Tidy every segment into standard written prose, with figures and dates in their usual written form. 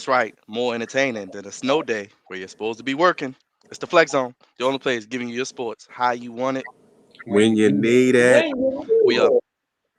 That's right. More entertaining than a snow day where you're supposed to be working. It's the Flex Zone, the only place giving you your sports how you want it. when When you you need need it. it. When you We are need it.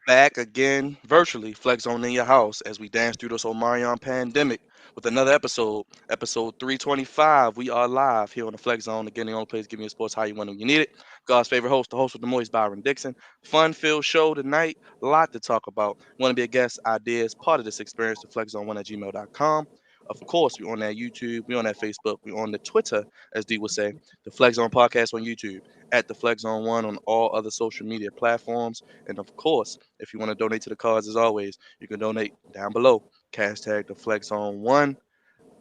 back again virtually, Flex Zone in your house, as we dance through this Omarion pandemic with another episode, episode 325. We are live here on the Flex Zone. Again, the only place giving you sports how you want it when you need it. God's favorite host, the host with the moist, Byron Dixon. Fun-filled show tonight. A lot to talk about. Want to be a guest, ideas, part of this experience, the flexzone1 at gmail.com. Of course, we're on that YouTube, we're on that Facebook, we're on the Twitter, as D would say, the Flex Zone Podcast on YouTube, at the Flex Zone 1 on all other social media platforms. And of course, if you want to donate to the cause, as always, you can donate down below. Hashtag the Flex on One.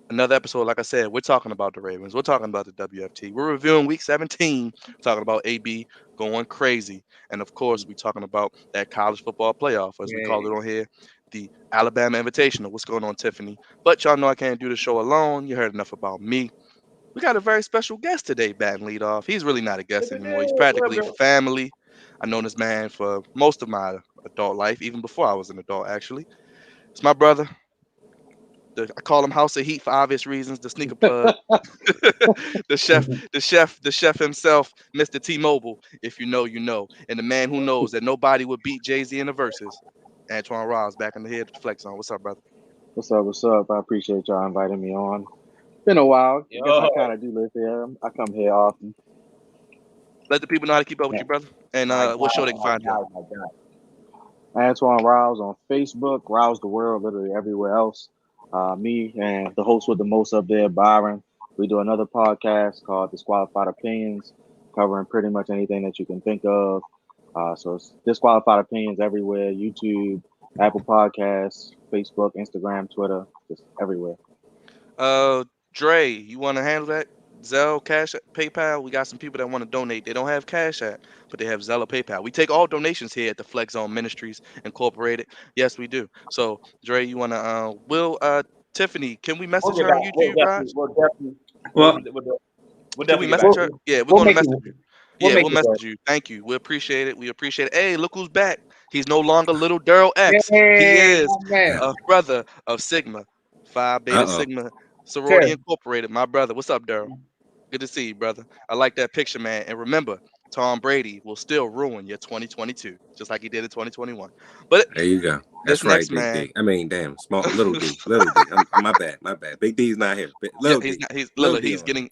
Another episode, like I said, we're talking about the Ravens. We're talking about the WFT. We're reviewing Week 17, talking about AB going crazy, and of course, we're talking about that college football playoff, as we call Hey, it on here, the Alabama Invitational. What's going on, Tiffany? But y'all know I can't do the show alone. You heard enough about me. We got a very special guest today, batting lead off. He's really not a yes, guest it anymore. He's is. What up, practically bro? family. I've known this man for most of my adult life, even before I was an adult, actually. It's my brother. I call him House of Heat for obvious reasons. The sneaker plug, the chef himself, Mr. T-Mobile. If you know, you know, and the man who knows that nobody would beat Jay-Z in the verses. Antoine Ross back in the head with the flex on. What's up, brother? What's up? What's up? I appreciate y'all inviting me on. Been a while. I guess I kind Yo, of do live here. I come here often. Let the people know how to keep up with yeah, you, brother, and my what show God, they can my find you on. God, my God. Antoine Rouse on Facebook, Rouse the World, literally everywhere else. Me and the host with the most up there, Byron. We do another podcast called Disqualified Opinions, covering pretty much anything that you can think of. So it's Disqualified Opinions everywhere: YouTube, Apple Podcasts, Facebook, Instagram, Twitter, just everywhere. Uh, Dre, you want to handle that? Zelle, Cash, App, PayPal. We got some people that want to donate. They don't have Cash App, but they have Zelle or PayPal. We take all donations here at the Flex Zone Ministries Incorporated. Yes, we do. So, Dre, you want to? Will Tiffany? Can we We'll message get her back. on YouTube, Raj? We'll, Well, we'll, we'll Can we definitely get message back Well, to her? you. Yeah, we're We'll going to make message it. you. We'll Yeah, make we'll it message work. you. Thank you. We appreciate it. We appreciate it. Hey, look who's back. He's no longer little Daryl X. He Hey, is my man, a brother of Sigma, Phi Beta uh-oh. Sigma Sorority Terry. Incorporated. My brother. What's up, Daryl? Good to see you, brother. I like that picture, man. And remember, Tom Brady will still ruin your 2022, just like he did in 2021. But There you go. this That's right, next Big man, D. I mean, damn, little D, little D. My bad, my bad. Big D's not here. yeah, Little he's D, not. He's little Lila. D He's on getting.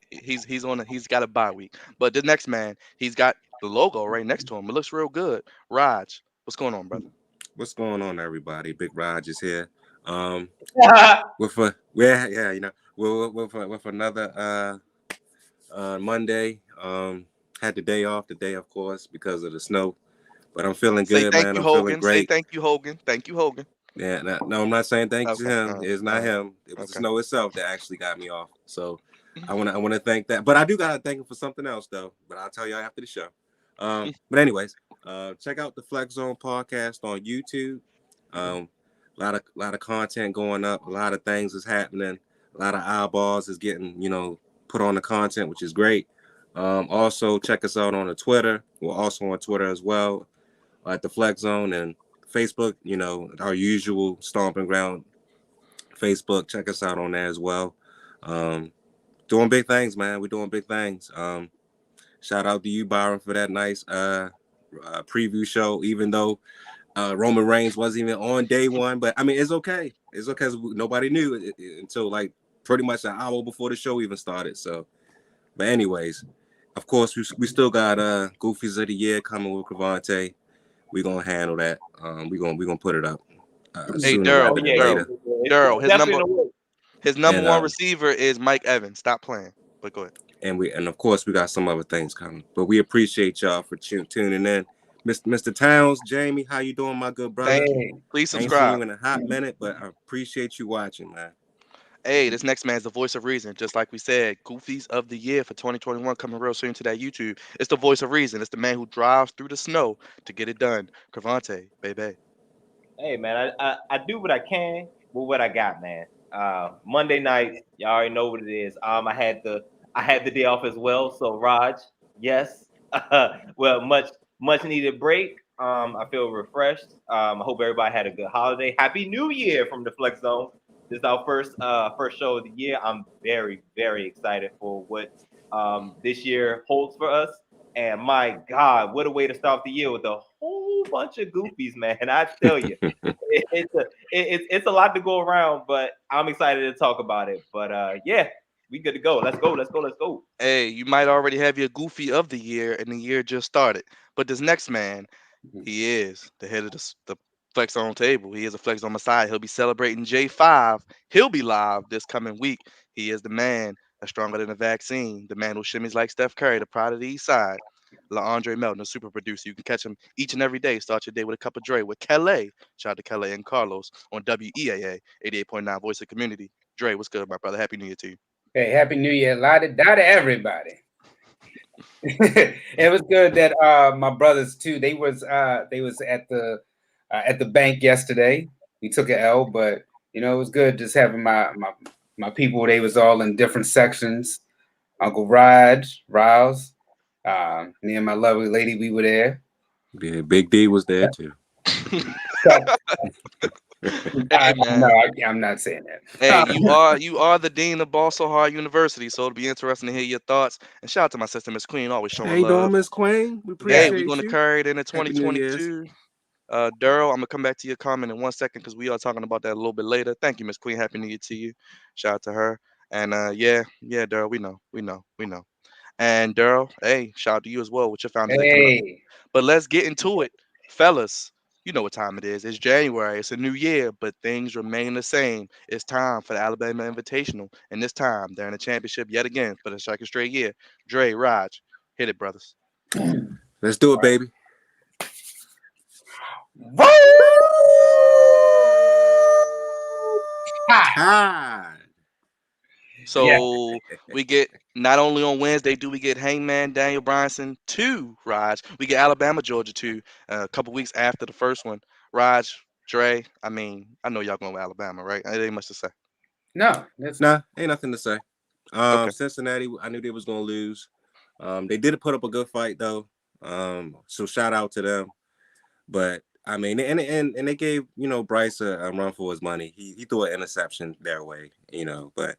He's got a bye week. But the next man, he's got the logo right next to him. It looks real good. Raj, what's going on, brother? What's going on, everybody? Big Raj is here. Um, Yeah, yeah, with another Monday. Had the day off today, of course, because of the snow. But I'm feeling Say good, thank man. you, I'm feeling Hogan. Say great. thank you, Hogan. Thank you, Hogan. Yeah, no, I'm not saying thank you to Okay. him. It's All not right. him. It was the Okay. snow itself that actually got me off. So I wanna thank that. But I do gotta thank him for something else though. But I'll tell you after the show. But anyways, check out the Flex Zone podcast on YouTube. Um, a lot of content going up. A lot of things is happening. A lot of eyeballs is getting put on the content, which is great. Also check us out on the Twitter. We're also on Twitter as well at the Flex Zone and Facebook. Our usual stomping ground. Facebook. Check us out on there as well. Um, doing big things, man. We're doing big things. Shout out to you, Byron, for that nice preview show. Even though Roman Reigns wasn't even on day one, but I mean, it's okay. It's okay. 'Cause nobody knew until like pretty much an hour before the show even started. So, but anyways, of course, we still got Goofies of the Year coming with Crevonte. We're gonna handle that. We're gonna put it up Hey, sooner Daryl. oh rather than yeah, Daryl. later. Daryl. it's definitely in the works. His number And one receiver is Mike Evans. Stop playing. But go ahead. and of course we got some other things coming. But we appreciate y'all for tuning in. Mr. Towns, Jamie, how you doing, my good brother? Thank you. Hey, Please I ain't seen subscribe. you in a hot minute, but I appreciate you watching, man. Hey, this next man's the voice of reason. Just like we said, Goofies of the Year for 2021 coming real soon to that YouTube. It's the voice of reason. It's the man who drives through the snow to get it done. Crevonte, baby. hey, man, I do what I can with what I got, man. Monday night, y'all already know what it is. I had the day off as well. So Raj, yes, well, much needed break. I feel refreshed. I hope everybody had a good holiday. Happy New Year from the Flex Zone. This is our first show of the year. I'm very, very excited for what this year holds for us. And my God, what a way to start the year with a whole bunch of goofies, man. I tell you, it's a lot to go around, but I'm excited to talk about it. But yeah, we good to go. Let's go. Let's go. Let's go. Hey, you might already have your goofy of the year, and the year just started. But this next man, he is the head of the Flex Zone table. He is a Flex Zone Messiah. He'll be celebrating J5. He'll be live this coming week. He is the man that's stronger than a vaccine. The man who shimmies like Steph Curry, the pride of the East Side. LaAndre Melton, the super producer. You can catch him each and every day. Start your day with a cup of Dre with Kelly. Shout out to Kelly and Carlos on WEAA 88.9 Voice of Community. Dre, what's good, my brother? Happy New Year to you. Hey, Happy New Year, la-di-da to everybody. It was good that my brothers too. They was at the bank yesterday. We took an L, but it was good just having my people. They was all in different sections. Uncle Rouse, me and my lovely lady, we were there. Yeah, Big D was there too. Hey, man. No, I'm not saying that. Hey, you are the dean of Ball So Hard University, so it'll be interesting to hear your thoughts. And shout out to my sister, Miss Queen, always showing How you doing, love. Miss Queen? We Hey, appreciate we're gonna you. carry it into Happy New Year's. 2022. Daryl, I'm gonna come back to your comment in 1 second because we are talking about that a little bit later. Thank you, Miss Queen. Happy New Year to you. Shout out to her. And yeah, Daryl, we know. And Daryl, hey, shout out to you as well with your Founders Day coming up. Hey, But let's get into it, fellas. You know what time it is. It's January. It's a new year, but things remain the same. It's time for the Alabama Invitational, and this time they're in the championship yet again for the second straight year. Dre, Raj, hit it, brothers. Let's do it, baby. Tide. So we get not only on Wednesday do we get Hangman Daniel Bryanson 2, Raj. We get Alabama Georgia 2 a couple weeks after the first one. Raj, Dre, I mean, I know y'all going with Alabama, right? It ain't much to say. no, Nah, ain't nothing to say. Okay. Cincinnati, I knew they was gonna lose. They did put up a good fight though. So shout out to them. But I mean, and they gave Bryce a run for his money. He threw an interception their way, But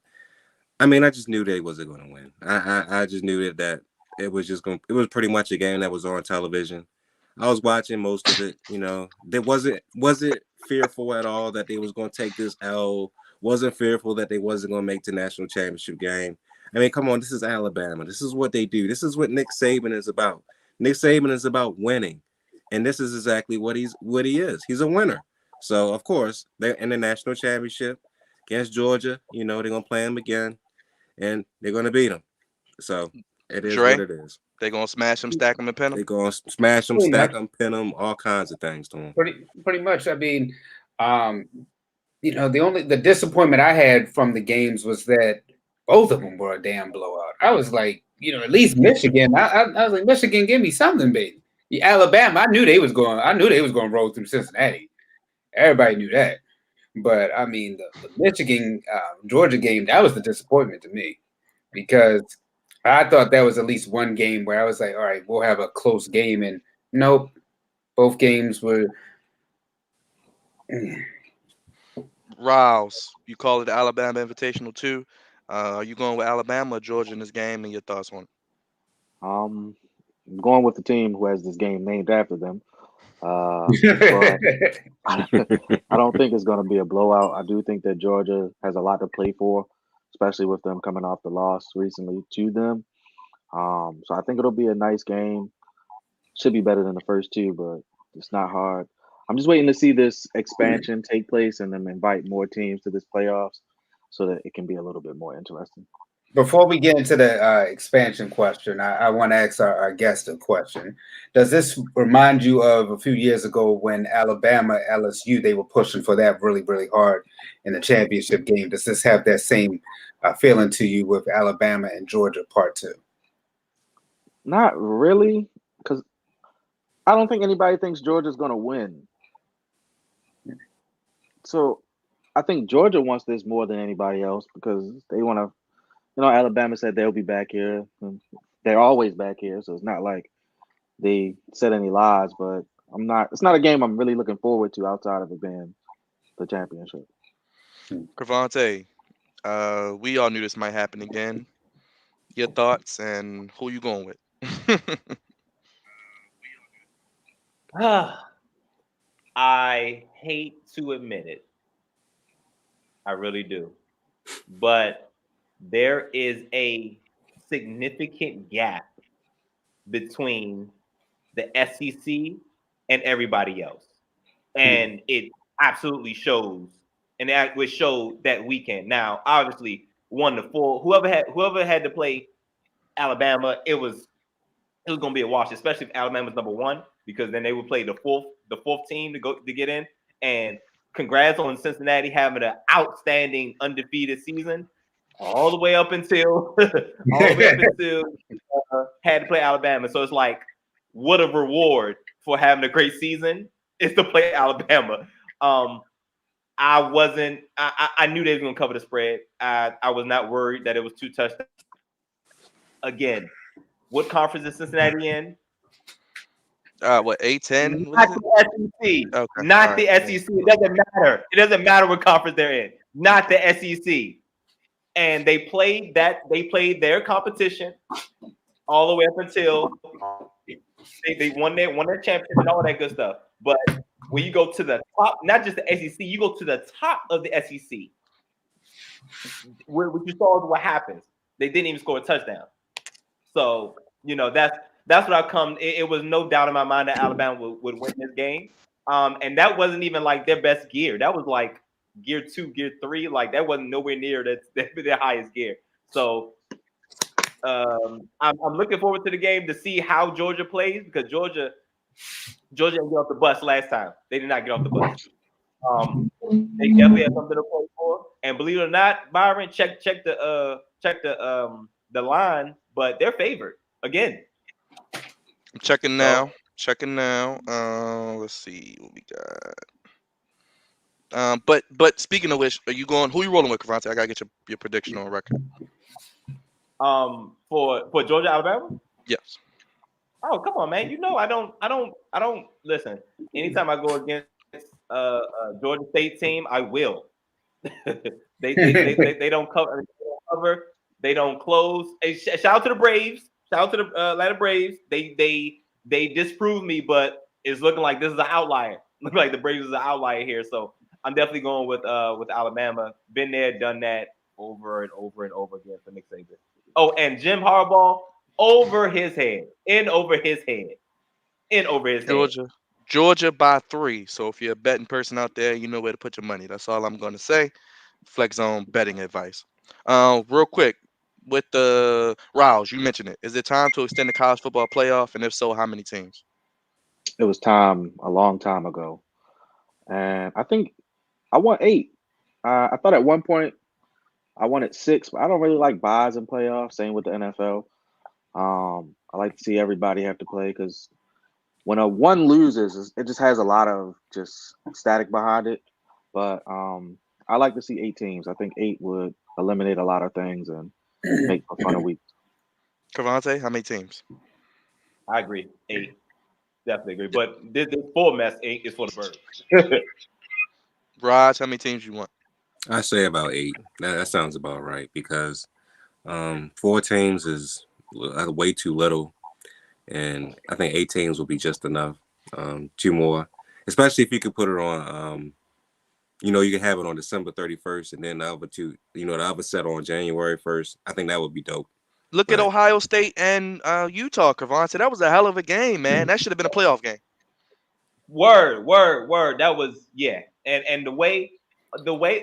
I mean, I just knew they wasn't going to win. I just knew that it was just going. It was pretty much a game that was on television. I was watching most of it. There wasn't fearful at all that they was going to take this L. Wasn't fearful that they wasn't going to make the national championship game. I mean, come on, this is Alabama. This is what they do. This is what Nick Saban is about. Nick Saban is about winning, and this is exactly what he is. He's a winner. So of course they're in the national championship against Georgia. They're gonna play them again, and they're gonna beat them. So it is Dre, what it is. they gonna smash them, stack them, and pin them. They're gonna smash them, Pretty stack much. them, pin them, all kinds of things to them. Pretty much. I mean, the disappointment I had from the games was that both of them were a damn blowout. I was like, at least Michigan. I was like, Michigan, give me something, baby. Alabama, I knew they was going to roll through Cincinnati. Everybody knew that. But I mean, the Michigan Georgia game, that was the disappointment to me, because I thought that was at least one game where I was like, all right, we'll have a close game, and nope, both games were. Rouse, you call it the Alabama Invitational 2. Are you going with Alabama or Georgia in this game, and your thoughts on it? I'm going with the team who has this game named after them. But I don't think it's going to be a blowout. I do think that Georgia has a lot to play for, especially with them coming off the loss recently to them. So I think it'll be a nice game. Should be better than the first two, but it's not hard. I'm just waiting to see this expansion take place and then invite more teams to this playoffs so that it can be a little bit more interesting. Before we get into the expansion question, I want to ask our guest a question. Does this remind you of a few years ago when Alabama, LSU, they were pushing for that really, really hard in the championship game? Does this have that same feeling to you with Alabama and Georgia Part 2? Not really, because I don't think anybody thinks Georgia's going to win. So I think Georgia wants this more than anybody else because they want to. Alabama said they'll be back here. And they're always back here, so it's not like they said any lies. But I'm not. It's not a game I'm really looking forward to outside of it being the championship. Crevonte, we all knew this might happen again. Your thoughts and who you going with? I hate to admit it. I really do. But there is a significant gap between the SEC and everybody else. And it absolutely shows. And that was showed that weekend. Now, obviously, 1-4. Whoever had to play Alabama, it was gonna be a wash, especially if Alabama's number one, because then they would play the fourth team to get in. And congrats on Cincinnati having an outstanding undefeated season, all the way up until had to play Alabama. So it's like, what a reward for having a great season is to play Alabama. I knew they were gonna cover the spread. I was not worried that it was 2 touchdowns. Again, what conference is Cincinnati in? What, A10? Not the SEC. Okay. Not the SEC. It doesn't matter. It doesn't matter what conference they're in. Not the SEC. And they played their competition all the way up until they won their championship and all that good stuff. But when you go to the top, not just the SEC, you go to the top of the SEC. What you saw is what happens. They didn't even score a touchdown. So, that's what I come. It was no doubt in my mind that Alabama would win this game. And that wasn't even like their best gear. That was like gear 2, gear 3. Like that wasn't nowhere near their highest gear. So I'm looking forward to the game to see how Georgia plays, because Georgia didn't get off the bus last time. They did not get off the bus. They definitely have something to play for. And believe it or not, Byron, check the line, but they're favored again. I'm checking now. Let's see what we got. But speaking of which, who you rolling with, Crevonte? I gotta get your prediction on record. For Georgia, Alabama? Yes. Oh, come on, man. I don't listen. Anytime I go against Georgia State team, I will. they don't cover. They don't close. Hey, shout out to the Braves. Shout out to the Atlanta Braves. They disproved me, but it's looking like this is an outlier. Look like the Braves is an outlier here. So I'm definitely going with Alabama. Been there, done that over and over and over again for Nick Saban. Oh, and Jim Harbaugh over his head. Georgia by 3. So if you're a betting person out there, you know where to put your money. That's all I'm going to say. Flex Zone betting advice. Real quick, with the Rouse, you mentioned it. Is it time to extend the college football playoff? And if so, how many teams? It was time a long time ago. And I think I want 8. I thought at one point I wanted 6, but I don't really like buys in playoffs. Same with the NFL. I like to see everybody have to play, because when a one loses, it just has a lot of just static behind it. But I like to see 8 teams. I think 8 would eliminate a lot of things and make a fun of week. Crevonte, how many teams? I agree. 8. Definitely agree. But this full mess is for the birds. Raj, how many teams you want? I say about 8. That sounds about right, because 4 teams is way too little, and I think 8 teams will be just enough. 2 more, especially if you could put it on. You can have it on December 31st, and then the other 2, the other set on January 1st. I think that would be dope. Look at Ohio State and Utah, Crevonte. That was a hell of a game, man. That should have been a playoff game. Word. That was, yeah. And the way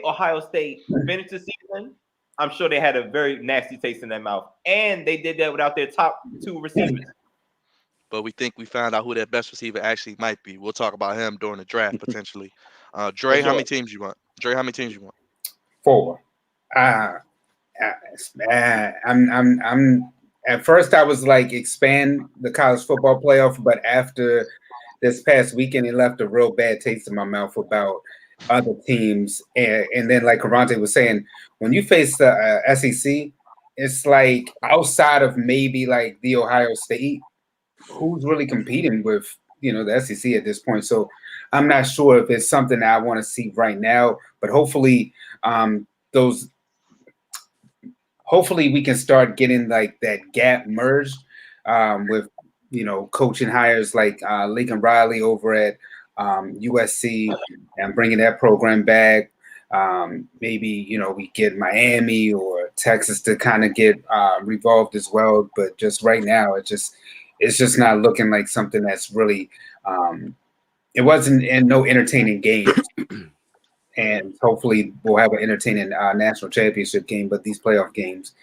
Ohio State finished the season, I'm sure they had a very nasty taste in their mouth. And they did that without their top 2 receivers. But we think we found out who their best receiver actually might be. We'll talk about him during the draft potentially. Dre, how many teams you want? 4. I'm at first I was like, expand the college football playoff, but after this past weekend, it left a real bad taste in my mouth about other teams. And then, like Crevonte was saying, when you face the SEC, it's like outside of maybe like the Ohio State, who's really competing with the SEC at this point. So I'm not sure if it's something that I want to see right now, but hopefully hopefully we can start getting like that gap merged with coaching hires like Lincoln Riley over at USC and bringing that program back. Maybe we get Miami or Texas to kind of get revolved as well, but just right now it's just not looking like something that's really it wasn't in no entertaining games. And hopefully we'll have an entertaining national championship game, but these playoff games,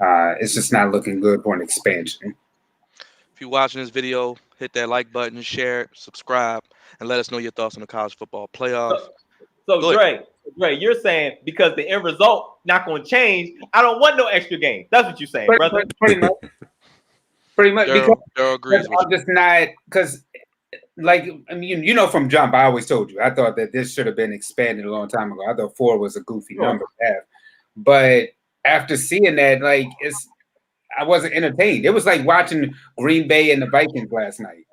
it's just not looking good for an expansion. If you're watching this video, hit that like button, share it, subscribe, and let us know your thoughts on the college football playoff. So Dre, you're saying because the end result not going to change, I don't want no extra games. That's what you're saying, brother. Pretty much. Daryl agrees with I'm just not because. Like, I mean, from jump, I always told you, I thought that this should have been expanded a long time ago. I thought 4 was a goofy number to have. But after seeing that, like, I wasn't entertained. It was like watching Green Bay and the Vikings last night.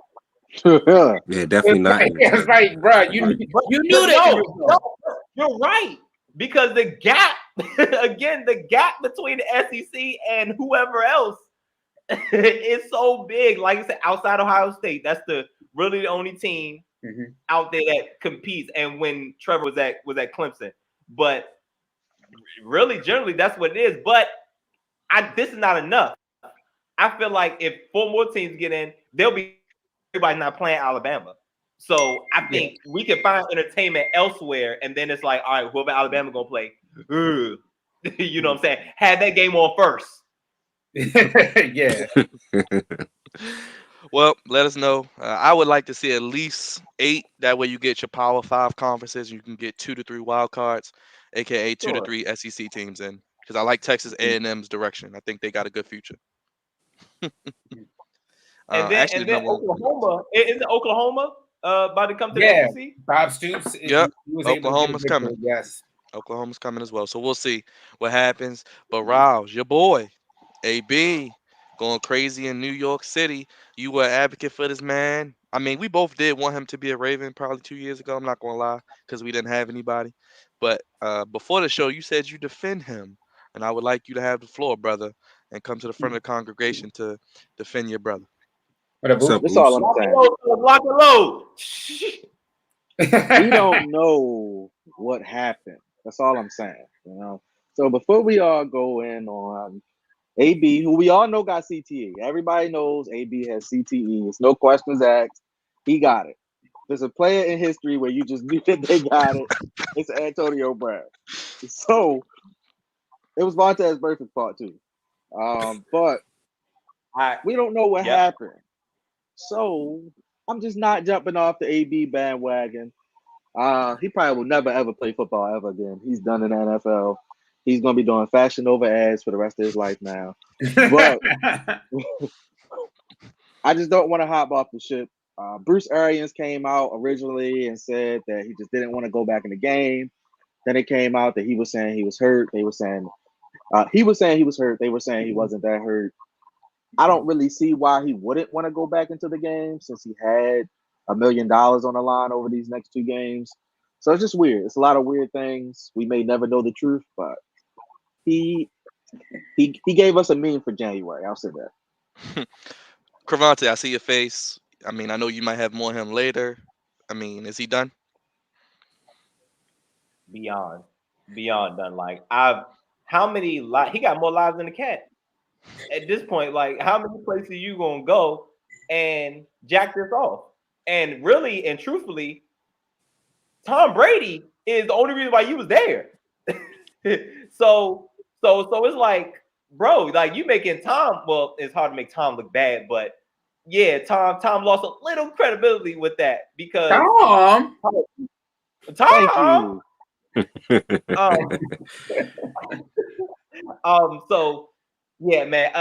Yeah, definitely not. It's like, bro, you knew that. No, you're right. Because the gap, again, the gap between the SEC and whoever else is so big. Like I said, outside Ohio State, that's really the only team out there that competes. And when Trevor was at Clemson, but really, generally, that's what it is. But this is not enough. I feel like if 4 more teams get in, everybody not playing Alabama. So I think we can find entertainment elsewhere, and then it's like, all right, whoever Alabama gonna play, you know what I'm saying? Had that game on first. Yeah. Well, let us know. I would like to see at least 8. That way you get your Power 5 conferences. You can get 2 to 3 wild cards, aka 2 to 3 SEC teams in. Because I like Texas A&M's direction. I think they got a good future. And then Oklahoma, isn't Oklahoma about to come to the SEC? Bob Stoops. Yep, Oklahoma's coming. Yes, Oklahoma's coming as well. So we'll see what happens. But Rouse, your boy, AB, going crazy in New York City. You were an advocate for this man. I mean, we both did want him to be a Raven probably 2 years ago. I'm not going to lie because we didn't have anybody. But before the show, you said you defend him. And I would like you to have the floor, brother, and come to the front of the congregation to defend your brother. That's all I'm saying. Lock and load. We don't know what happened. That's all I'm saying. So before we all go in on AB, who we all know got CTE. Everybody knows AB has CTE. It's no questions asked. He got it. There's a player in history where you just knew that they got it. It's Antonio Brown. So it was Vontae's birthday part too. But we don't know what happened. So I'm just not jumping off the AB bandwagon. He probably will never ever play football ever again. He's done in the NFL. He's gonna be doing fashion over ads for the rest of his life now. But I just don't want to hop off the ship. Bruce Arians came out originally and said that he just didn't want to go back in the game. Then it came out that he was saying he was hurt. They were saying he was saying he was hurt. They were saying he wasn't that hurt. I don't really see why he wouldn't want to go back into the game since he had $1 million on the line over these next 2 games. So it's just weird. It's a lot of weird things. We may never know the truth, but he gave us a meme for January. I'll say that. Crevonte, I see your face. I mean, I know you might have more on him later. I mean, is he done? Beyond done. Like how many he got more lives than the cat. At this point, like how many places are you gonna go and jack this off? And really and truthfully, Tom Brady is the only reason why you was there. So it's like, bro, like you making Tom. Well, it's hard to make Tom look bad, but yeah, Tom lost a little credibility with that because Tom. So yeah, man.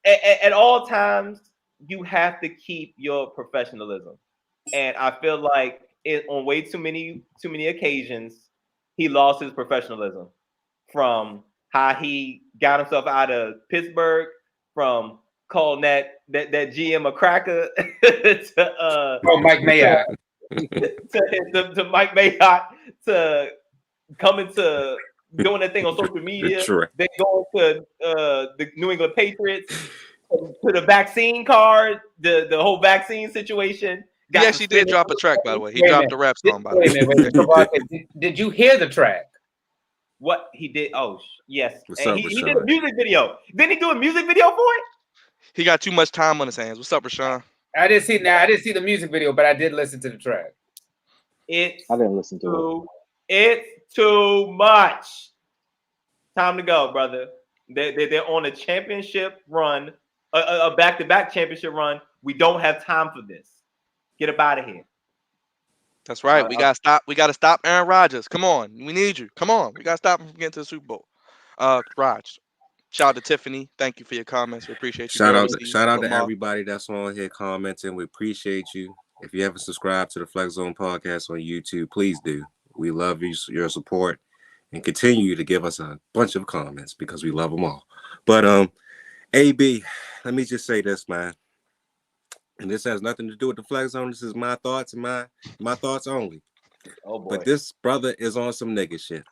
At all times, you have to keep your professionalism, and I feel like on way too many occasions, he lost his professionalism from how he got himself out of Pittsburgh, from calling that GM a cracker to Mike Mayock. to Mike Mayock to coming to doing that thing on social media, True. then going to the New England Patriots to the vaccine card, the whole vaccine situation. He actually did drop a track, by the way. He Wait a dropped the minute. rap song, by the Wait a way. minute. Crevonte, did you hear the track? What he did? Oh yes, What's and up, he did a Rashawn? music video. Didn't he do a music video for it? He got too much time on his hands. What's up, Rashawn? I didn't see the music video, but I did listen to the track. I didn't listen to it. It's too much. Time to go, brother. They're on a championship run, a back-to-back championship run. We don't have time for this. Get up out of here. That's right. We gotta stop. We gotta stop Aaron Rodgers. Come on, we need you. Come on, we gotta stop him from getting to the Super Bowl. Raj, shout out to Tiffany. Thank you for your comments. We appreciate you. Shout out to Lamar. everybody that's on here commenting. We appreciate you. If you haven't subscribed to the Flex Zone podcast on YouTube, please do. We love your support, and continue to give us a bunch of comments because we love them all. But AB, let me just say this, man. And this has nothing to do with the Flex Zone. This is my thoughts and my thoughts only. Oh boy. But this brother is on some nigga shit.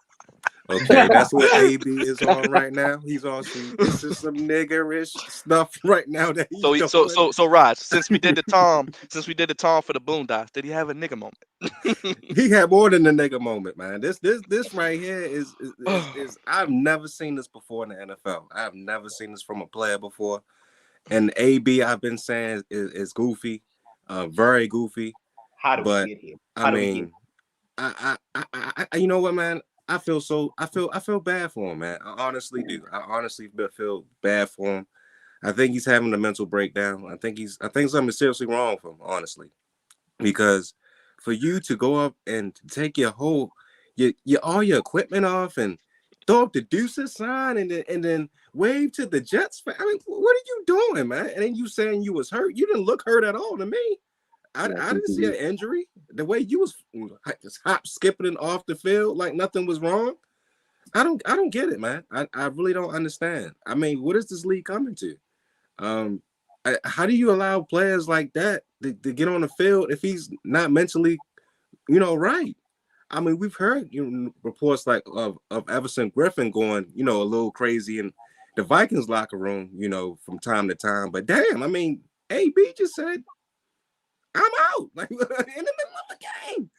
Okay, that's what AB is on right now. He's on some niggerish stuff right now. That he's doing. So Raj, since we did the Tom for the Boondocks, did he have a nigga moment? He had more than a nigga moment, man. This right here is I've never seen this before in the NFL. I've never seen this from a player before. And AB, I've been saying is goofy, very goofy. How do we get here? I mean, I you know what, man? I feel bad for him, man. I honestly do. I honestly feel bad for him. I think he's having a mental breakdown. I think something is seriously wrong for him, honestly. Because for you to go up and take your all your equipment off and throw up the deuces sign and then wave to the Jets. I mean, what are you doing, man? And then you saying you was hurt. You didn't look hurt at all to me. I didn't see an injury. The way you was just hop skipping off the field like nothing was wrong. I don't get it, man. I really don't understand. I mean, what is this league coming to? How do you allow players like that to get on the field if he's not mentally, right? I mean, we've heard reports like of Everson Griffin going, a little crazy in the Vikings locker room, from time to time. But damn, I mean, AB just said, I'm out, like in the middle of the game.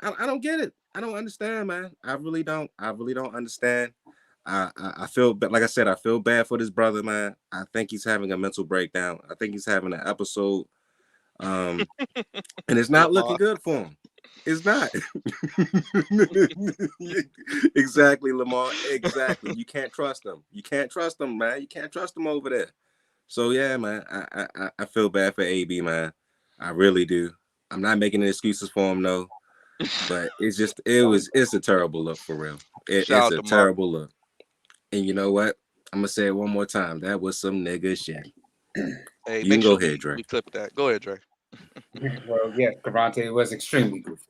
I don't get it. I don't understand, man. I really don't understand. I feel, like I said, I feel bad for this brother, man. I think he's having a mental breakdown. I think he's having an episode, and it's not looking good for him. It's not. Exactly, Lamar. Exactly. You can't trust them. You can't trust them, man. You can't trust them over there. So yeah, man. I feel bad for AB, man. I really do. I'm not making any excuses for him, no. But it's a terrible look for real. It's a terrible look. And you know what? I'm gonna say it one more time. That was some nigga shit. Hey, you can go ahead, Dre. We clip that. Go ahead, Dre. Well, yeah, Crevonte was extremely goofy.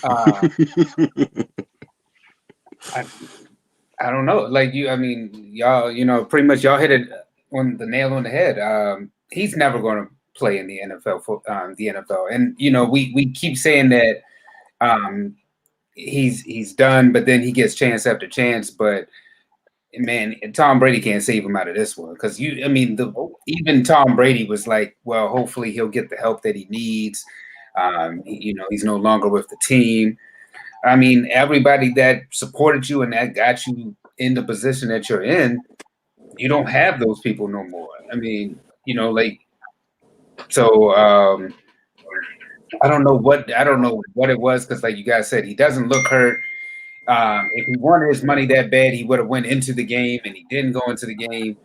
I don't know. Like y'all, pretty much y'all hit it on the nail on the head. He's never going to play in the NFL for the NFL, and we keep saying that he's done, but then he gets chance after chance. But man, Tom Brady can't save him out of this one because even Tom Brady was like, well, hopefully he'll get the help that he needs. He's no longer with the team. I mean, everybody that supported you and that got you in the position that you're in, you don't have those people no more. I mean, so I don't know what it was because, like you guys said, he doesn't look hurt. If he wanted his money that bad, he would have went into the game, and he didn't go into the game.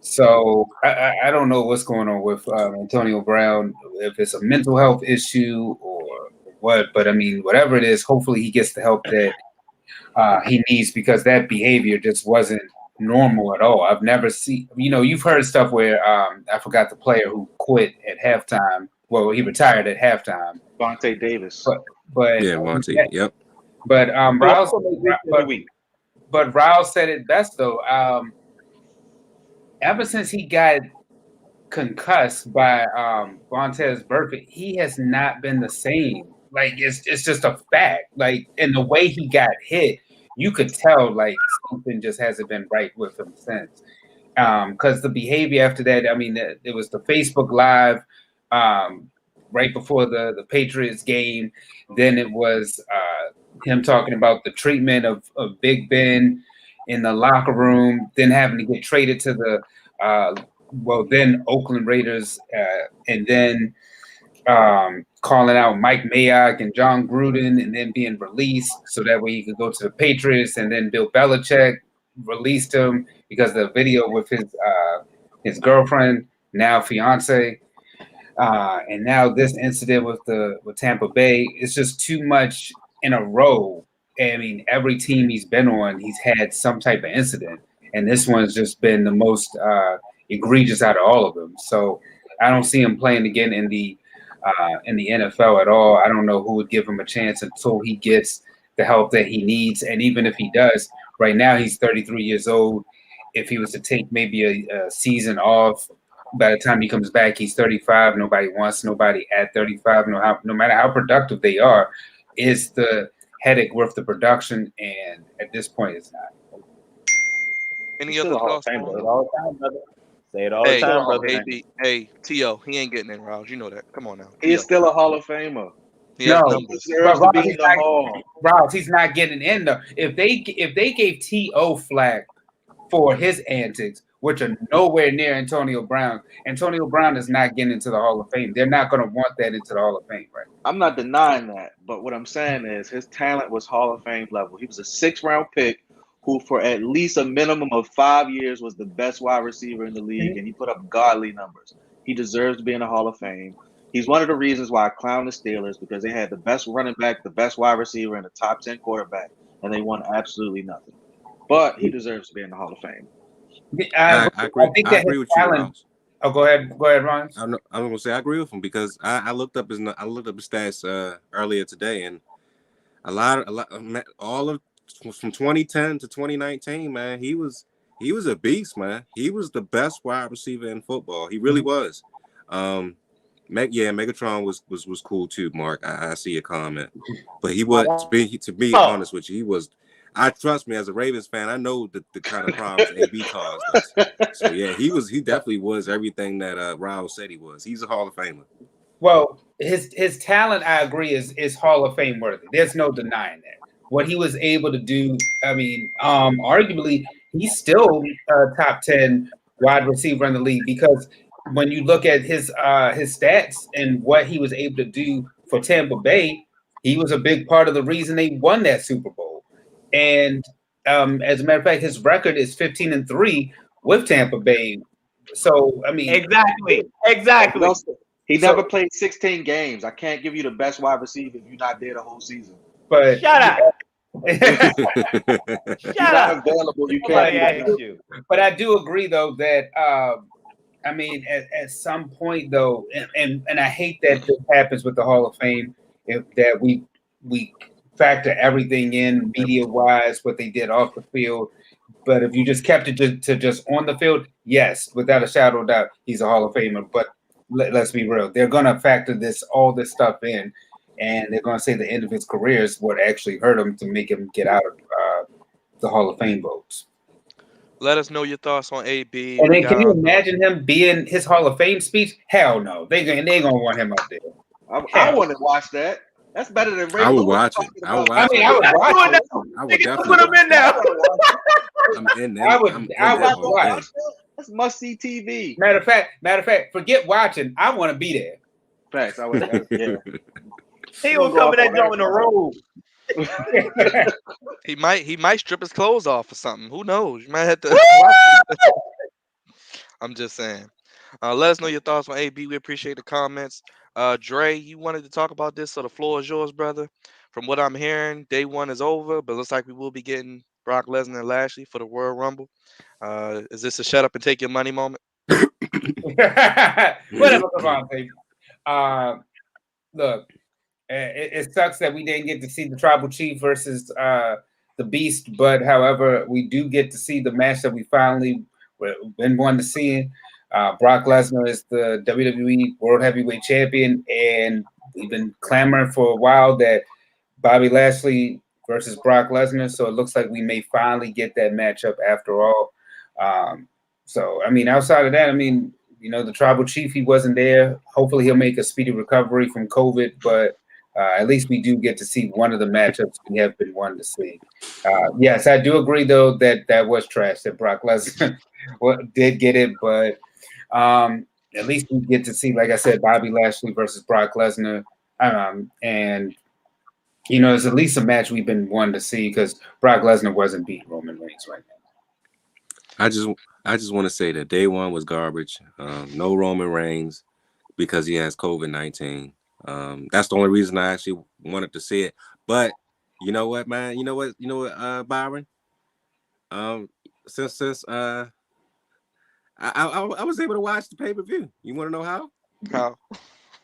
So I don't know what's going on with Antonio Brown, if it's a mental health issue or what. But I mean, whatever it is, hopefully he gets the help that he needs because that behavior just wasn't normal at all. I've never seen, you've heard stuff where I forgot the player who quit at halftime. Well, he retired at halftime. Vontae Davis. But yeah, Vontae. Yep. But Rouse said it best though. Ever since he got concussed by Vontaze Burfict, he has not been the same. like it's just a fact. Like, and the way he got hit, you could tell like something just hasn't been right with him since. Because the behavior after that, I mean, it was the Facebook Live right before the Patriots game. Then it was him talking about the treatment of Big Ben in the locker room, then having to get traded to the then Oakland Raiders, and then calling out Mike Mayock and John Gruden, and then being released so that way he could go to the Patriots, and then Bill Belichick released him because of the video with his girlfriend, now fiance, and now this incident with Tampa Bay. It's just too much in a row. I mean, every team he's been on, he's had some type of incident, and this one's just been the most egregious out of all of them. So I don't see him playing again in the NFL at all. I don't know who would give him a chance until he gets the help that he needs. And even if he does, right now he's 33 years old. If he was to take maybe a season off, by the time he comes back, he's 35. Nobody wants nobody at 35, no matter how productive they are. Is the headache worth the production? And at this point, it's not. Any other thoughts? Say it all the time, brother. Say it all the time, brother. Hey, T.O., he ain't getting in, Rouse. You know that. Come on now. He's still a Hall of Famer. He has No, numbers. He deserves to be in the Hall. Rouse, he's not getting in though. If they gave T.O. flack for his antics, which are nowhere near Antonio Brown is not getting into the Hall of Fame. They're not going to want that into the Hall of Fame, right? I'm not denying that, but what I'm saying is his talent was Hall of Fame level. He was a 6th-round pick who, for at least a minimum of 5 years, was the best wide receiver in the league, and he put up godly numbers. He deserves to be in the Hall of Fame. He's one of the reasons why I clown the Steelers, because they had the best running back, the best wide receiver, and the top 10 quarterback, and they won absolutely nothing. But he deserves to be in the Hall of Fame. I agree. I agree with you, Ross. Oh, go ahead, Ron. I'm gonna say I agree with him because I looked up his stats earlier today, and all of from 2010 to 2019, man, he was a beast, man. He was the best wide receiver in football. He really was. Megatron was cool too, Mark. I see your comment, but he was to be honest with you, he was. I trust me as a Ravens fan. I know the kind of problems AB caused us. So yeah, he definitely was everything that Raul said he was. He's a Hall of Famer. Well, his talent, I agree, is Hall of Fame worthy. There's no denying that. What he was able to do, I mean, arguably, he's still a top 10 wide receiver in the league, because when you look at his stats and what he was able to do for Tampa Bay, he was a big part of the reason they won that Super Bowl. And as a matter of fact, his record is 15-3 with Tampa Bay. So I mean, exactly. He never played 16 games. I can't give you the best wide receiver if you're not there the whole season. But shut up. Shut up. Available, you can't. But I do agree, though, that I mean, at some point, though, and I hate that this happens with the Hall of Fame, that we factor everything in media-wise, what they did off the field. But if you just kept it to just on the field, yes, without a shadow of doubt, he's a Hall of Famer. But let's be real. They're going to factor all this stuff in, and they're going to say the end of his career is what actually hurt him to make him get out of the Hall of Fame votes. Let us know your thoughts on AB. And then can you imagine him being his Hall of Fame speech? Hell no. They going to want him up there. I want to watch that. That's better than Ray. I would watch it. I would watch it. I would watch it. I would definitely put him in there. I'm in there. I would watch. That's must-see TV. Matter of fact, forget watching. I want to be there. Facts. I would. Yeah. He will come in that joint in a robe. He might strip his clothes off or something. Who knows? You might have to watch. I'm just saying. Let us know your thoughts on AB. We appreciate the comments. Dre, you wanted to talk about this, so the floor is yours, brother. From what I'm hearing, day one is over, but looks like we will be getting Brock Lesnar and Lashley for the Royal Rumble. Is this a shut up and take your money moment? Whatever, Crevonte. Look, it sucks that we didn't get to see the Tribal Chief versus the Beast, but however, we do get to see the match that we finally been wanting to see. Brock Lesnar is the WWE World Heavyweight Champion, and we've been clamoring for a while that Bobby Lashley versus Brock Lesnar. So it looks like we may finally get that matchup after all. So I mean, outside of that, I mean, the tribal chief, he wasn't there. Hopefully, he'll make a speedy recovery from COVID, but at least we do get to see one of the matchups we have been wanting to see. Yes, I do agree though that was trash that Brock Lesnar did get it, but at least we get to see, like I said, Bobby Lashley versus Brock Lesnar, and it's at least a match we've been wanting to see because Brock Lesnar wasn't beating Roman Reigns right now. I just want to say that day one was garbage. No Roman Reigns because he has COVID-19. That's the only reason I actually wanted to see it. But you know what, man? You know what, Byron? Since I was able to watch the pay-per-view. You want to know how? How?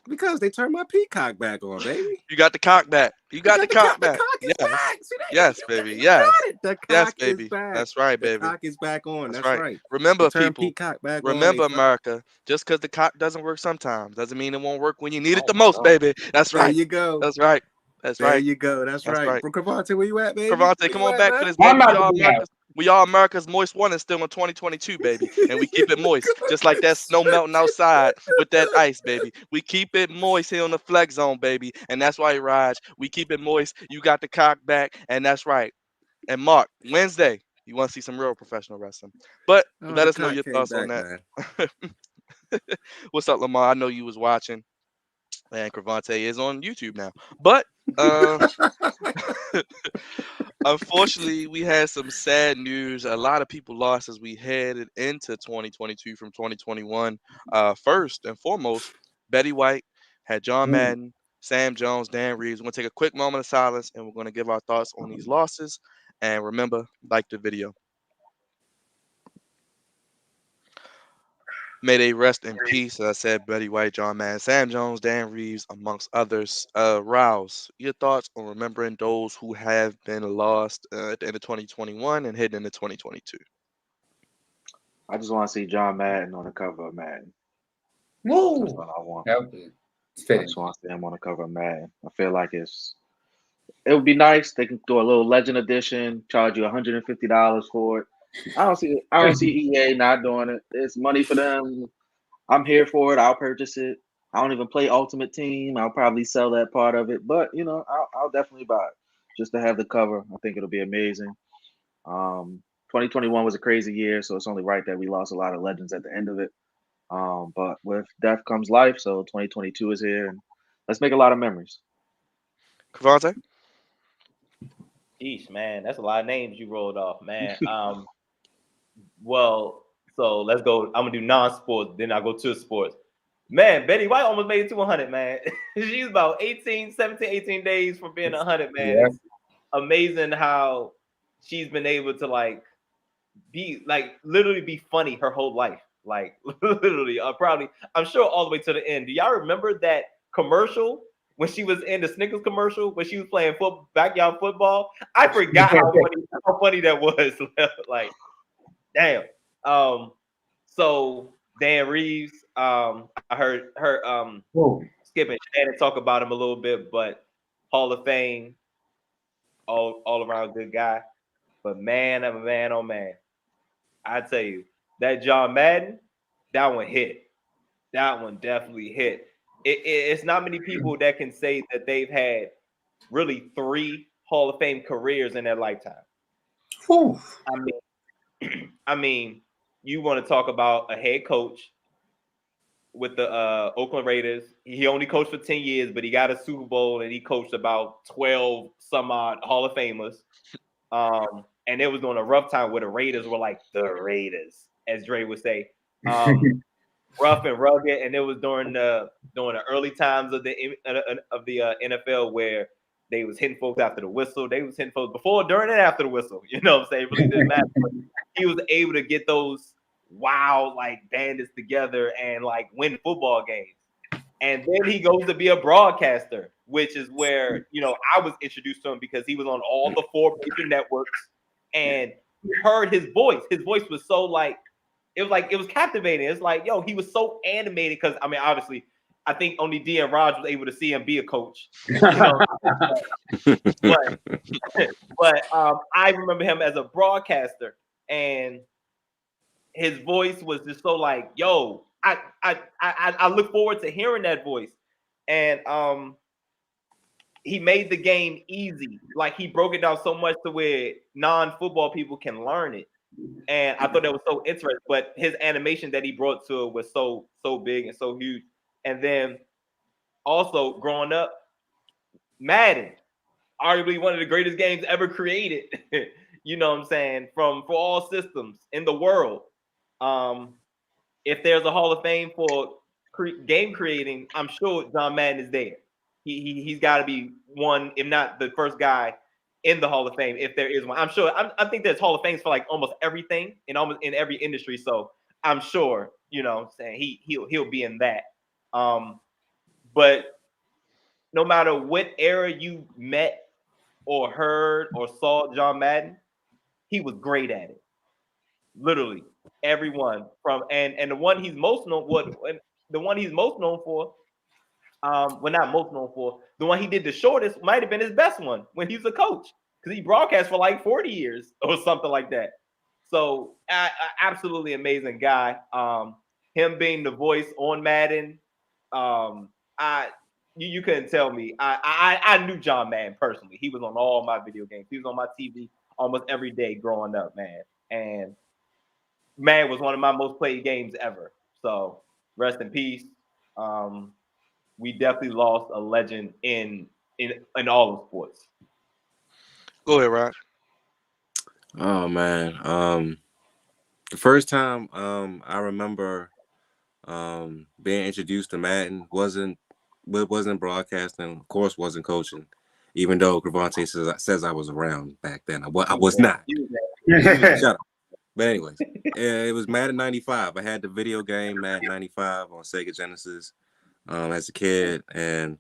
Because they turned my peacock back on, baby. You got the cock back. You got the cock back. The cock is Yes. back. See that? Yes, baby. Yes. The cock Yes, is baby. back. That's right, baby. The cock is back on. That's That's right. right. Remember, They turned people. peacock back Remember, on. America. Just because the cock doesn't work sometimes doesn't mean it won't work when you need it Oh the my most, God. baby. That's There right. you go. That's right. That's There right. you go. That's That's right. right. Bro, Crevonte, where you at, baby? Crevonte, Where come you on at, back man? for this, I'm baby. about to be out. We are America's moist one and still in 2022, baby. And we keep it moist. Just like that snow melting outside with that ice, baby. We keep it moist here on the Flex Zone, baby. And that's why, Raj, we keep it moist. You got the cock back, and that's right. And Mark, Wednesday, you want to see some real professional wrestling. But Oh, let the us know cock your came thoughts on back, that. man. What's up, Lamar? I know you was watching. And Crevonte is on YouTube now. But unfortunately, we had some sad news. A lot of people lost as we headed into 2022 from 2021. First and foremost, Betty White had John Madden, Sam Jones, Dan Reeves. We're going to take a quick moment of silence and we're going to give our thoughts on these losses. And remember, like the video. May they rest in peace. As I said, Betty White, John Madden, Sam Jones, Dan Reeves, amongst others. Rouse, your thoughts on remembering those who have been lost at the end of 2021 and heading into 2022? I just want to see John Madden on the cover of Madden. That's Woo! what I want. It's I fitting. just want to see him on the cover of Madden. I feel like it would be nice. They can do a little Legend Edition, charge you $150 for it. I don't see EA not doing it. It's money for them. I'm here for it. I'll purchase it. I don't even play Ultimate Team. I'll probably sell that part of it, but I'll definitely buy it just to have the cover. I think it'll be amazing. 2021 was a crazy year, so it's only right that we lost a lot of legends at the end of it. But with death comes life, so 2022 is here, and let's make a lot of memories. Crevonte? Jeez, man, that's a lot of names you rolled off, man. Well, so let's go. I'm gonna do non-sports, then I'll go to sports. Man, Betty White almost made it to 100, man. She's about 17, 18 days from being 100, man. Yeah. It's amazing how she's been able to literally be funny her whole life. Like literally, I'm sure all the way to the end. Do y'all remember that commercial when she was in the Snickers commercial when she was playing backyard football? I forgot how funny that was. Like, damn. So Dan Reeves, I heard her Skip and Shannon talk about him a little bit, but Hall of Fame, all around good guy. But man, oh man, I tell you, that John Madden, that one hit. That one definitely hit. It's not many people that can say that they've had really 3 Hall of Fame careers in their lifetime. Whew. I mean, you want to talk about a head coach with the Oakland Raiders. He only coached for 10 years, but he got a Super Bowl and he coached about 12 some odd Hall of Famers. And it was during a rough time where the Raiders were like the Raiders, as Dre would say. Rough and rugged, and it was during the early times of the NFL where they was hitting folks after the whistle. They was hitting folks before, during, and after the whistle. You know what I'm saying? It really didn't matter. But he was able to get those wild bandits together and win football games. And then he goes to be a broadcaster, which is where I was introduced to him because he was on all the 4 major networks, and you heard his voice. His voice was so it was captivating. It's he was so animated because obviously I think only D and Raj was able to see him be a coach. You know, but I remember him as a broadcaster, and his voice was just so like, yo, I look forward to hearing that voice. And he made the game easy. Like, he broke it down so much to where non-football people can learn it. And I thought that was so interesting. But his animation that he brought to it was so big and so huge. And then also growing up, Madden, arguably one of the greatest games ever created. You know what I'm saying? For all systems in the world. If there's a Hall of Fame for game creating, I'm sure John Madden is there. He's got to be one, if not the first guy in the Hall of Fame, if there is one. I'm sure. I think there's Hall of Fames for like almost everything in every industry. So I'm sure, you know what I'm saying, he'll be in that. But no matter what era you met or heard or saw John Madden, he was great at it. Literally everyone from and the one he's most known for, well, not most known for, the one he did the shortest might have been his best one when he was a coach, because he broadcast for like 40 years or something like that. So absolutely amazing guy. Him being the voice on Madden, you couldn't tell me. I knew John Madden personally. He was on all my video games. He was on my TV almost every day growing up, man. And Madden was one of my most played games ever. So rest in peace. We definitely lost a legend in all of sports. Go ahead, Rod. Oh man. The first time I remember being introduced to Madden wasn't broadcasting, of course wasn't coaching, even though Crevonte says I was around back then. I was not. Shut up. But anyways, it was Madden 95. I had the video game Madden 95 on Sega Genesis as a kid, and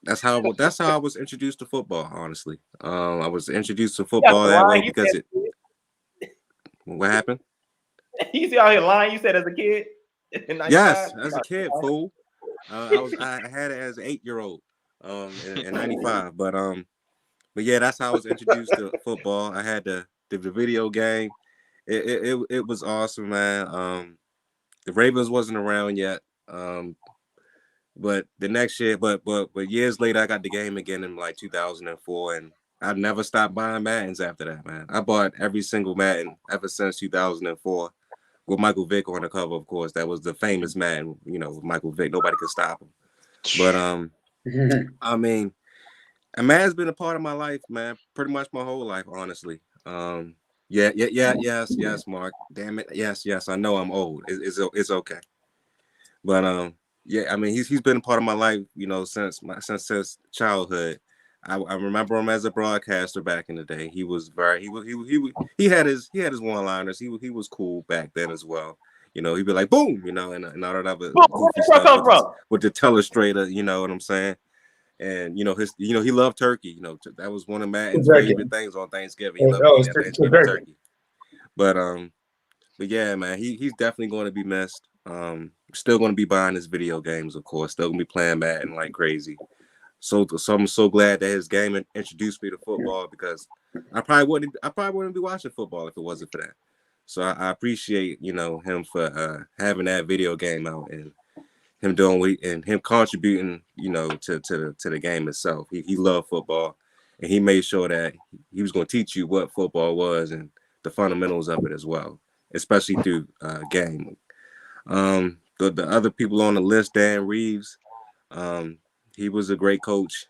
that's how I was introduced to football. Honestly, I was introduced to football that way because it. What happened? You see out here lying. You said as a kid. Yes, as a kid, fool. I had it as an 8-year-old in 95, but yeah, that's how I was introduced to football. I had the video game. It was awesome, man. The Ravens wasn't around yet, but the next year, but years later, I got the game again in like 2004, and I never stopped buying Maddens after that, man. I bought every single Madden ever since 2004. With Michael Vick on the cover, of course. That was the famous Madden, you know, with Michael Vick. Nobody could stop him. But I mean, Madden's been a part of my life, man. Pretty much my whole life, honestly. Yes, Mark. Damn it. Yes. I know I'm old. It's okay. But yeah, I mean, he's been a part of my life, you know, since childhood. I remember him as a broadcaster back in the day. He had his one-liners. He was cool back then as well. You know, he'd be like, boom, you know, and all that other goofy stuff with the telestrator, you know what I'm saying? And he loved turkey. You know, that was one of Madden's favorite things on Thanksgiving. He loved Thanksgiving turkey. But yeah, man, he's definitely going to be missed. Still going to be buying his video games, of course. Still going to be playing Madden like crazy. So I'm so glad that his game introduced me to football, because I probably wouldn't be watching football if it wasn't for that. So I appreciate, you know, him for having that video game out and him doing and him contributing, you know, to the game itself. He loved football, and he made sure that he was going to teach you what football was and the fundamentals of it as well, especially through game. The other people on the list, Dan Reeves. He was a great coach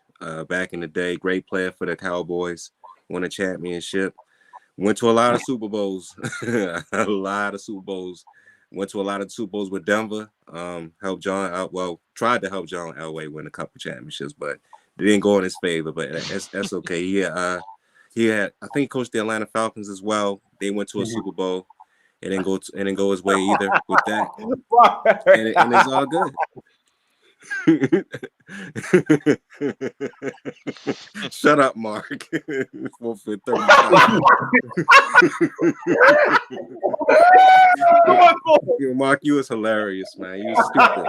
back in the day, great player for the Cowboys, won a championship, went to a lot of Super Bowls, Went to a lot of Super Bowls with Denver, helped John out. Well, tried to help John Elway win a couple championships, but it didn't go in his favor, but that's okay. He had, I think he coached the Atlanta Falcons as well. They went to a Super Bowl. It didn't go his way either with that. And it's all good. Shut up, Mark. 4 for 35. Mark, you was hilarious, man. You was stupid,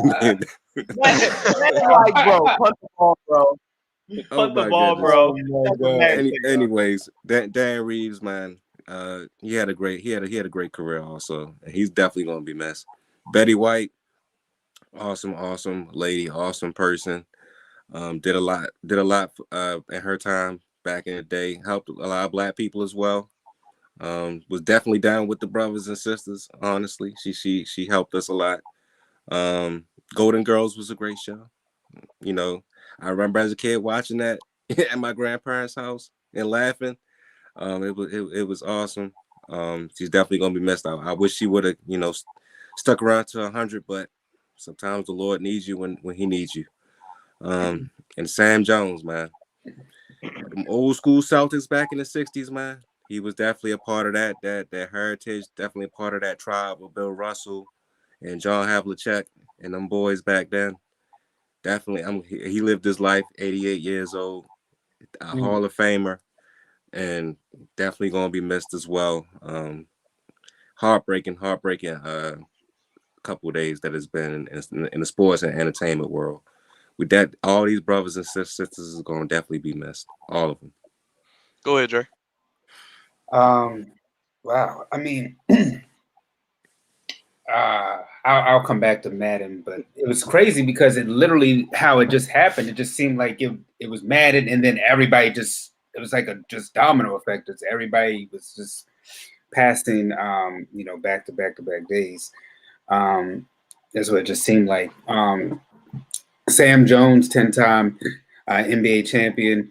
man. That's like, bro, punt the ball, bro. Oh Punt the my ball, goodness. bro. Oh my That's what God. Madden say, bro. Anyways, Dan Reeves, man, he had a great career also, and he's definitely gonna be missed. Betty White, awesome lady, awesome person. Did a lot in her time back in the day. Helped a lot of black people as well. Was definitely down with the brothers and sisters. Honestly, she helped us a lot. Golden Girls was a great show. You know, I remember as a kid watching that at my grandparents' house and laughing. It was awesome. She's definitely gonna be missed out. I wish she would have, stuck around to 100, but sometimes the Lord needs you when He needs you. And Sam Jones, man, them old school Celtics back in the '60s, man. He was definitely a part of that heritage. Definitely a part of that tribe with Bill Russell and John Havlicek and them boys back then. Definitely, he lived his life. 88 years old, a Hall of Famer, and definitely gonna be missed as well. Heartbreaking. Couple of days that has been in the sports and entertainment world. With that, all these brothers and sisters is gonna definitely be missed. All of them. Go ahead, Dre. Wow. I mean, I'll come back to Madden, but it was crazy because it literally how it just happened. It just seemed like it was Madden, and then everybody it was like a just domino effect. It's everybody was just passing, back to back to back days. That's what it just seemed like. Sam Jones, 10-time NBA champion.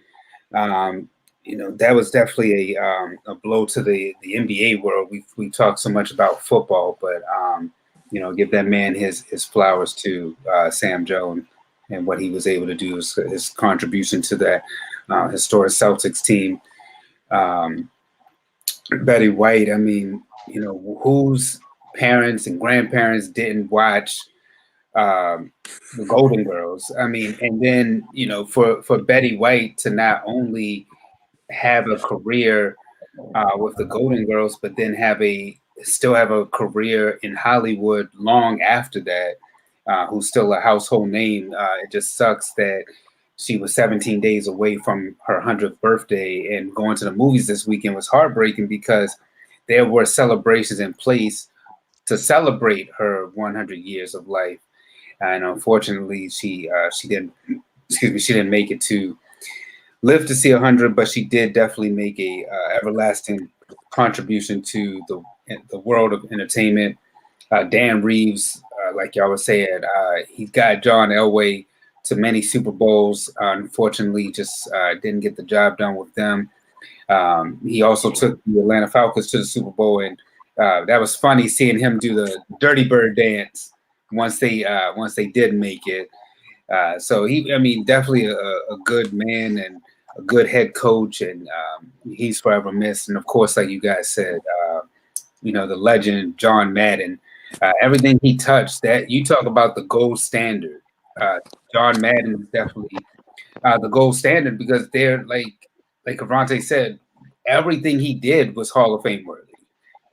That was definitely a blow to the NBA world. We talked so much about football, but give that man his flowers to Sam Jones and what he was able to do, his contribution to that historic Celtics team. Betty White, I mean, whose parents and grandparents didn't watch the Golden Girls? I mean, and then, for Betty White to not only have a career with the Golden Girls, but then still have a career in Hollywood long after that, who's still a household name. It just sucks that she was 17 days away from her 100th birthday, and going to the movies this weekend was heartbreaking because there were celebrations in place to celebrate her 100 years of life. And unfortunately, she didn't make it to live to see 100, but she did definitely make a everlasting contribution to the world of entertainment. Dan Reeves, like y'all was saying, he got John Elway to many Super Bowls. Unfortunately, just didn't get the job done with them. He also took the Atlanta Falcons to the Super Bowl, and that was funny seeing him do the Dirty Bird dance once they did make it. So definitely a good man and a good head coach, and he's forever missed. And of course, like you guys said, the legend John Madden, everything he touched. That you talk about the gold standard. John Madden is definitely the gold standard because they're like Crevonte said, everything he did was Hall of Fame worthy.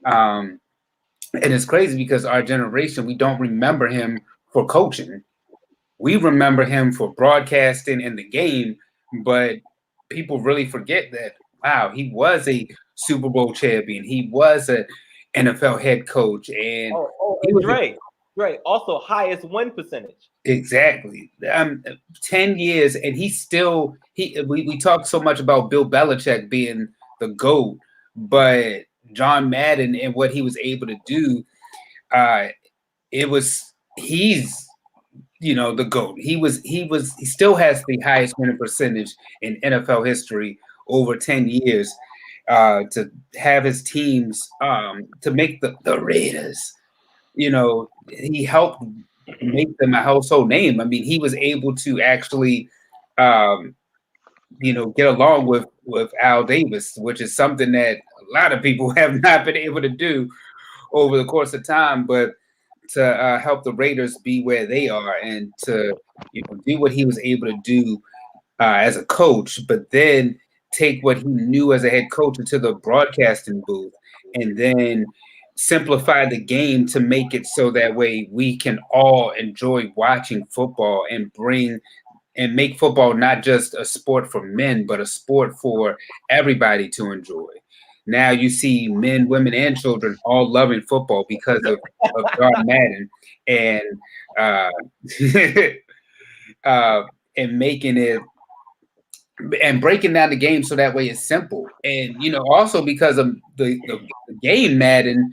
And it's crazy because our generation, we don't remember him for coaching. We remember him for broadcasting in the game, but people really forget that, wow, he was a Super Bowl champion. He was an NFL head coach. And he was Dre, also highest win percentage. Exactly. 10 years, and we talked so much about Bill Belichick being the GOAT, but John Madden and what he was able to do, he's the GOAT. He still has the highest winning percentage in NFL history over 10 years, to have his teams to make the Raiders. He helped make them a household name. I mean, he was able to actually, get along with Al Davis, which is something that a lot of people have not been able to do over the course of time. But to help the Raiders be where they are and to do what he was able to do as a coach, but then take what he knew as a head coach into the broadcasting booth, and then simplify the game to make it so that way we can all enjoy watching football and make football not just a sport for men, but a sport for everybody to enjoy. Now you see men, women, and children all loving football because of John Madden and uh, and making it and breaking down the game so that way it's simple. And also because of the game Madden,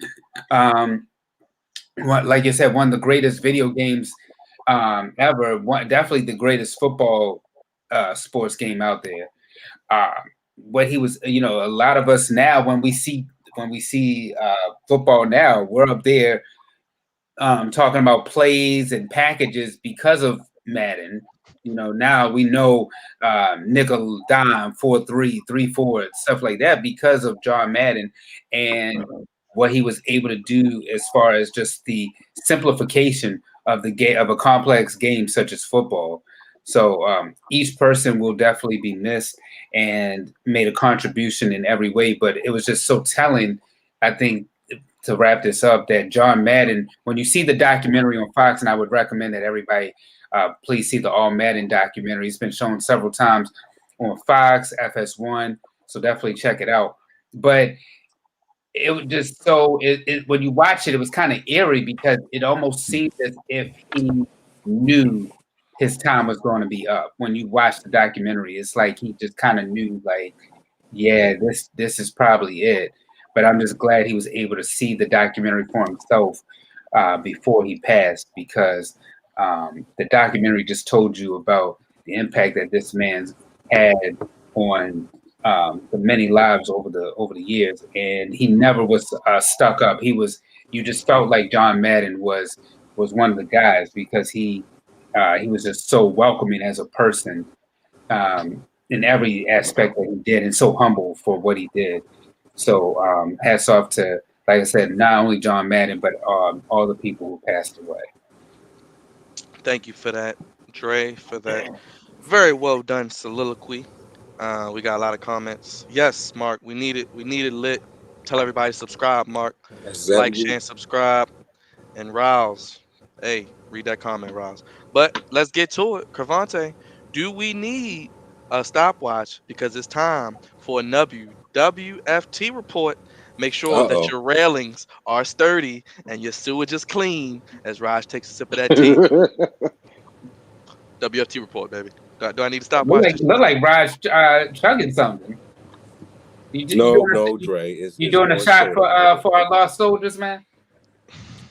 like you said, one of the greatest video games ever. Definitely the greatest football sports game out there. What he was, a lot of us now when we see football now, we're up there talking about plays and packages because of Madden. Now we know nickel, dime, 4-3, 3-4, stuff like that because of John Madden and what he was able to do as far as just the simplification of the game of a complex game such as football. So each person will definitely be missed and made a contribution in every way. But it was just so telling, I think, to wrap this up, that John Madden, when you see the documentary on Fox, and I would recommend that everybody please see the All Madden documentary. It's been shown several times on Fox, FS1, so definitely check it out. But it was just so when you watch it, it was kind of eerie because it almost seemed as if he knew his time was going to be up. When you watch the documentary, it's like he just kind of knew, like, yeah, this is probably it. But I'm just glad he was able to see the documentary for himself before he passed, because the documentary just told you about the impact that this man's had on the many lives over the years, and he never was stuck up. You just felt like John Madden was one of the guys because he was just so welcoming as a person in every aspect that he did, and so humble for what he did. So hats off to, like I said, not only John Madden, but all the people who passed away. Thank you for that, Dre, for that very well done soliloquy. We got a lot of comments. Yes, Mark, we need it. We need it lit. Tell everybody to subscribe, Mark. Like, share, and subscribe. And Rouse, hey, read that comment, Rouse. But let's get to it. Crevonte, do we need a stopwatch? Because it's time for a WFT report. Make sure that your railings are sturdy and your sewage is clean as Raj takes a sip of that tea. WFT report, baby. Do I need a stopwatch? Look like Raj chugging something. No, Dre. You doing a shot for our lost soldiers, man?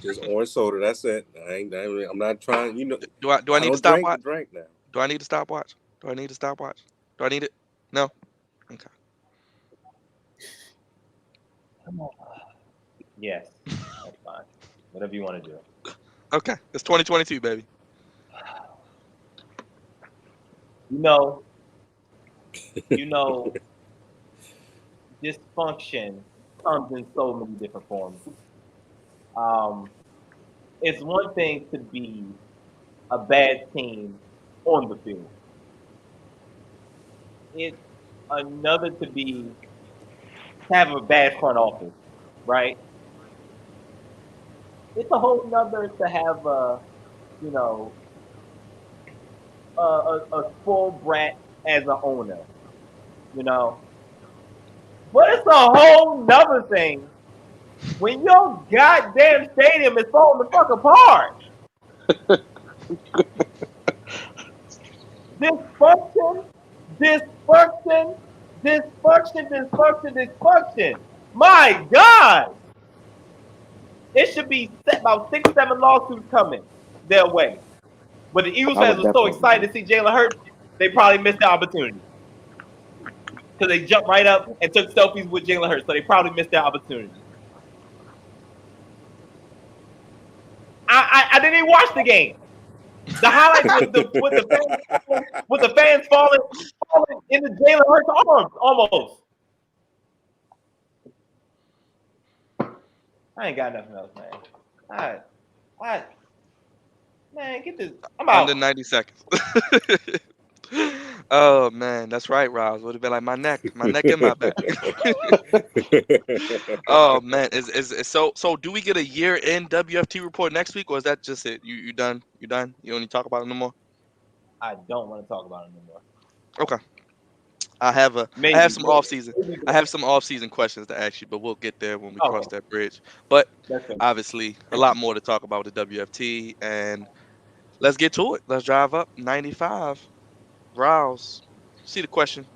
Just orange soda. That's it. I'm not trying. Do I need a stopwatch? Drink now. Do I need a stopwatch? Do I need a stopwatch? Do I need it? No. Okay. Come on. Yes, that's fine. Whatever you want to do. Okay, it's 2022, baby. Dysfunction comes in so many different forms. It's one thing to be a bad team on the field. It's another to have a bad front office, right? It's a whole nother to have a full brat as an owner, But it's a whole nother thing when your goddamn stadium is falling the fuck apart. Dysfunction. My God! It should be about 6-7 lawsuits coming their way. But the Eagles fans were so excited to see Jalen Hurts, they probably missed the opportunity. Because they jumped right up and took selfies with Jalen Hurts, so they probably missed their opportunity. I didn't even watch the game. The highlights with the fans falling into Jalen Hurts' arms almost. I ain't got nothing else, man. Man, get this. I'm out. Under 90 seconds. Oh man, that's right, Rouse. Would have been like my neck and my back. Oh man, is so? Do we get a year-end WFT report next week, or is that just it? You done? You done? You don't need to talk about it no more. I don't want to talk about it no more. Okay. I have Maybe, some off season. maybe. I have some off season questions to ask you, but we'll get there when we cross Okay, that bridge. But that's it. obviously, a lot more to talk about with the WFT, and let's get to it. Let's drive up 95. Rouse. See the question?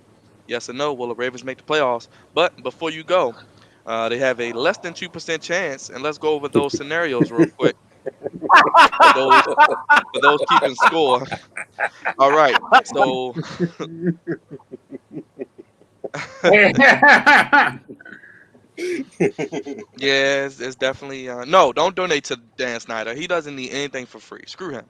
Yes or no? Will the Ravens make the playoffs? But before you go, they have a less than 2% chance, and let's go over those scenarios real quick for those keeping score. All right, so yeah, it's definitely no. Don't donate to Dan Snyder. He doesn't need anything for free. Screw him.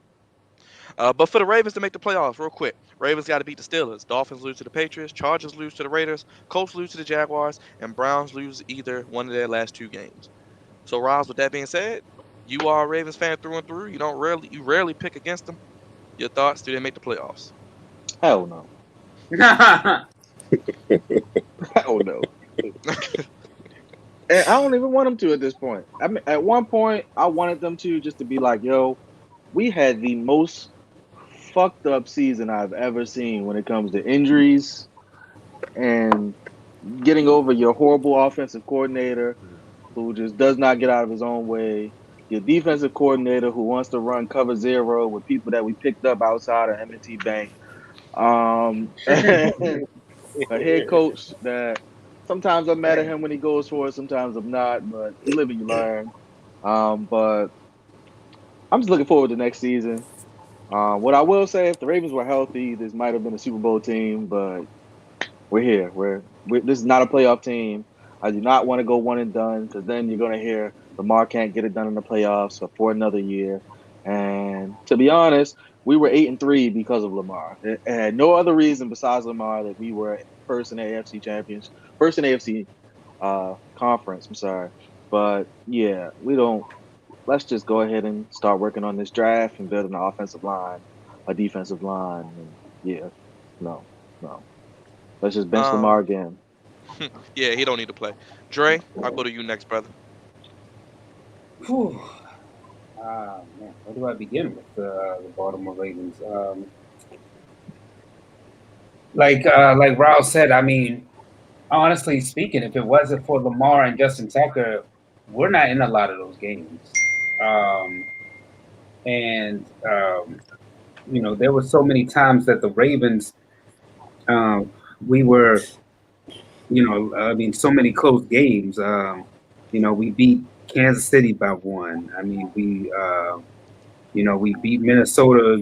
But for the Ravens to make the playoffs, real quick, Ravens got to beat the Steelers. Dolphins lose to the Patriots. Chargers lose to the Raiders. Colts lose to the Jaguars, and Browns lose either one of their last two games. So, Roz, with that being said, you are a Ravens fan through and through. You rarely pick against them. Your thoughts? Do they make the playoffs? Hell no. Hell no. And I don't even want them to at this point. I mean, at one point, I wanted them to just to be like, yo, we had the most fucked up season I've ever seen when it comes to injuries and getting over your horrible offensive coordinator who just does not get out of his own way, your defensive coordinator who wants to run cover zero with people that we picked up outside of M&T Bank, and a head coach that sometimes I'm mad at him when he goes for it, sometimes I'm not, but you live and you learn. But I'm just looking forward to next season. What I will say, if the Ravens were healthy, this might have been a Super Bowl team, but we're here. This is not a playoff team. I do not want to go one and done because then you're going to hear Lamar can't get it done in the playoffs for another year. And to be honest, we were 8-3 because of Lamar. It had no other reason besides Lamar that we were first in the AFC champions, first in AFC conference. I'm sorry, but yeah, we don't. Let's just go ahead and start working on this draft and building an offensive line, a defensive line. And yeah, no. Let's just bench Lamar Um, again. yeah, he don't need to play. Dre, I'll go to you next, brother. Whew. Man, where do I begin with the Baltimore Ravens? Like Raul said, I mean, honestly speaking, if it wasn't for Lamar and Justin Tucker, we're not in a lot of those games. Um, and there were so many times that the Ravens, we were, I mean, so many close games. We beat Kansas City by one. I mean, we beat Minnesota,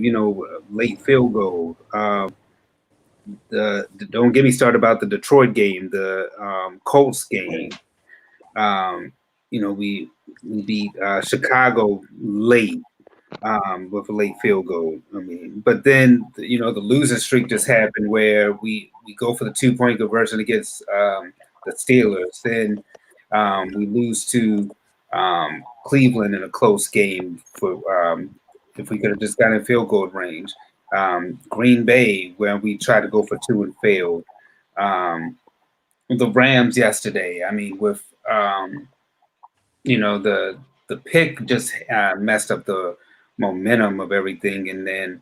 late field goal. Don't get me started about the Detroit game, the Colts game. We beat Chicago late with a late field goal. I mean, but then the losing streak just happened where we go for the 2-point conversion against the Steelers. Then we lose to Cleveland in a close game for if we could have just gotten field goal range. Green Bay, where we tried to go for 2 and failed. The Rams yesterday, I mean, with the pick just messed up the momentum of everything, and then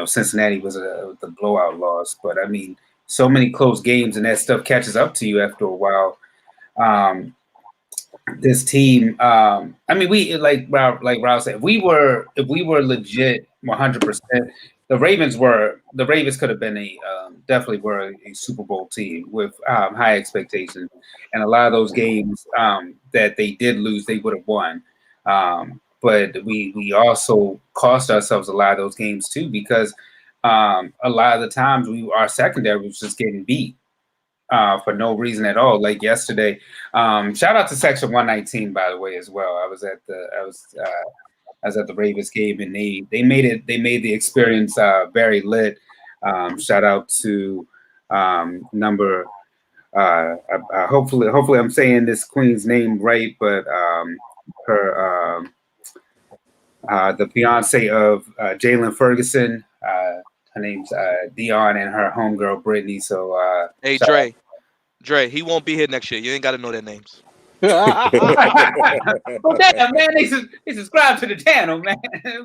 Cincinnati was the blowout loss. But I mean, so many close games, and that stuff catches up to you after a while. This team, I mean, we like Rob said, if we were legit 100%, the Ravens could have been definitely were a Super Bowl team with high expectations, and a lot of those games that they did lose, they would have won. But we also cost ourselves a lot of those games too, because a lot of the times our secondary was just getting beat for no reason at all. Like yesterday, shout out to Section 119, by the way, as well. I was at the Ravens game, and they made the experience very lit. Shout out to number. Hopefully I'm saying this queen's name right, but her the fiance of Jalen Ferguson. Her her name's Dion and her homegirl Brittany. So Hey, shout out. Dre, he won't be here next year. You ain't got to know their names. Well, damn, man, they subscribe to the channel, man.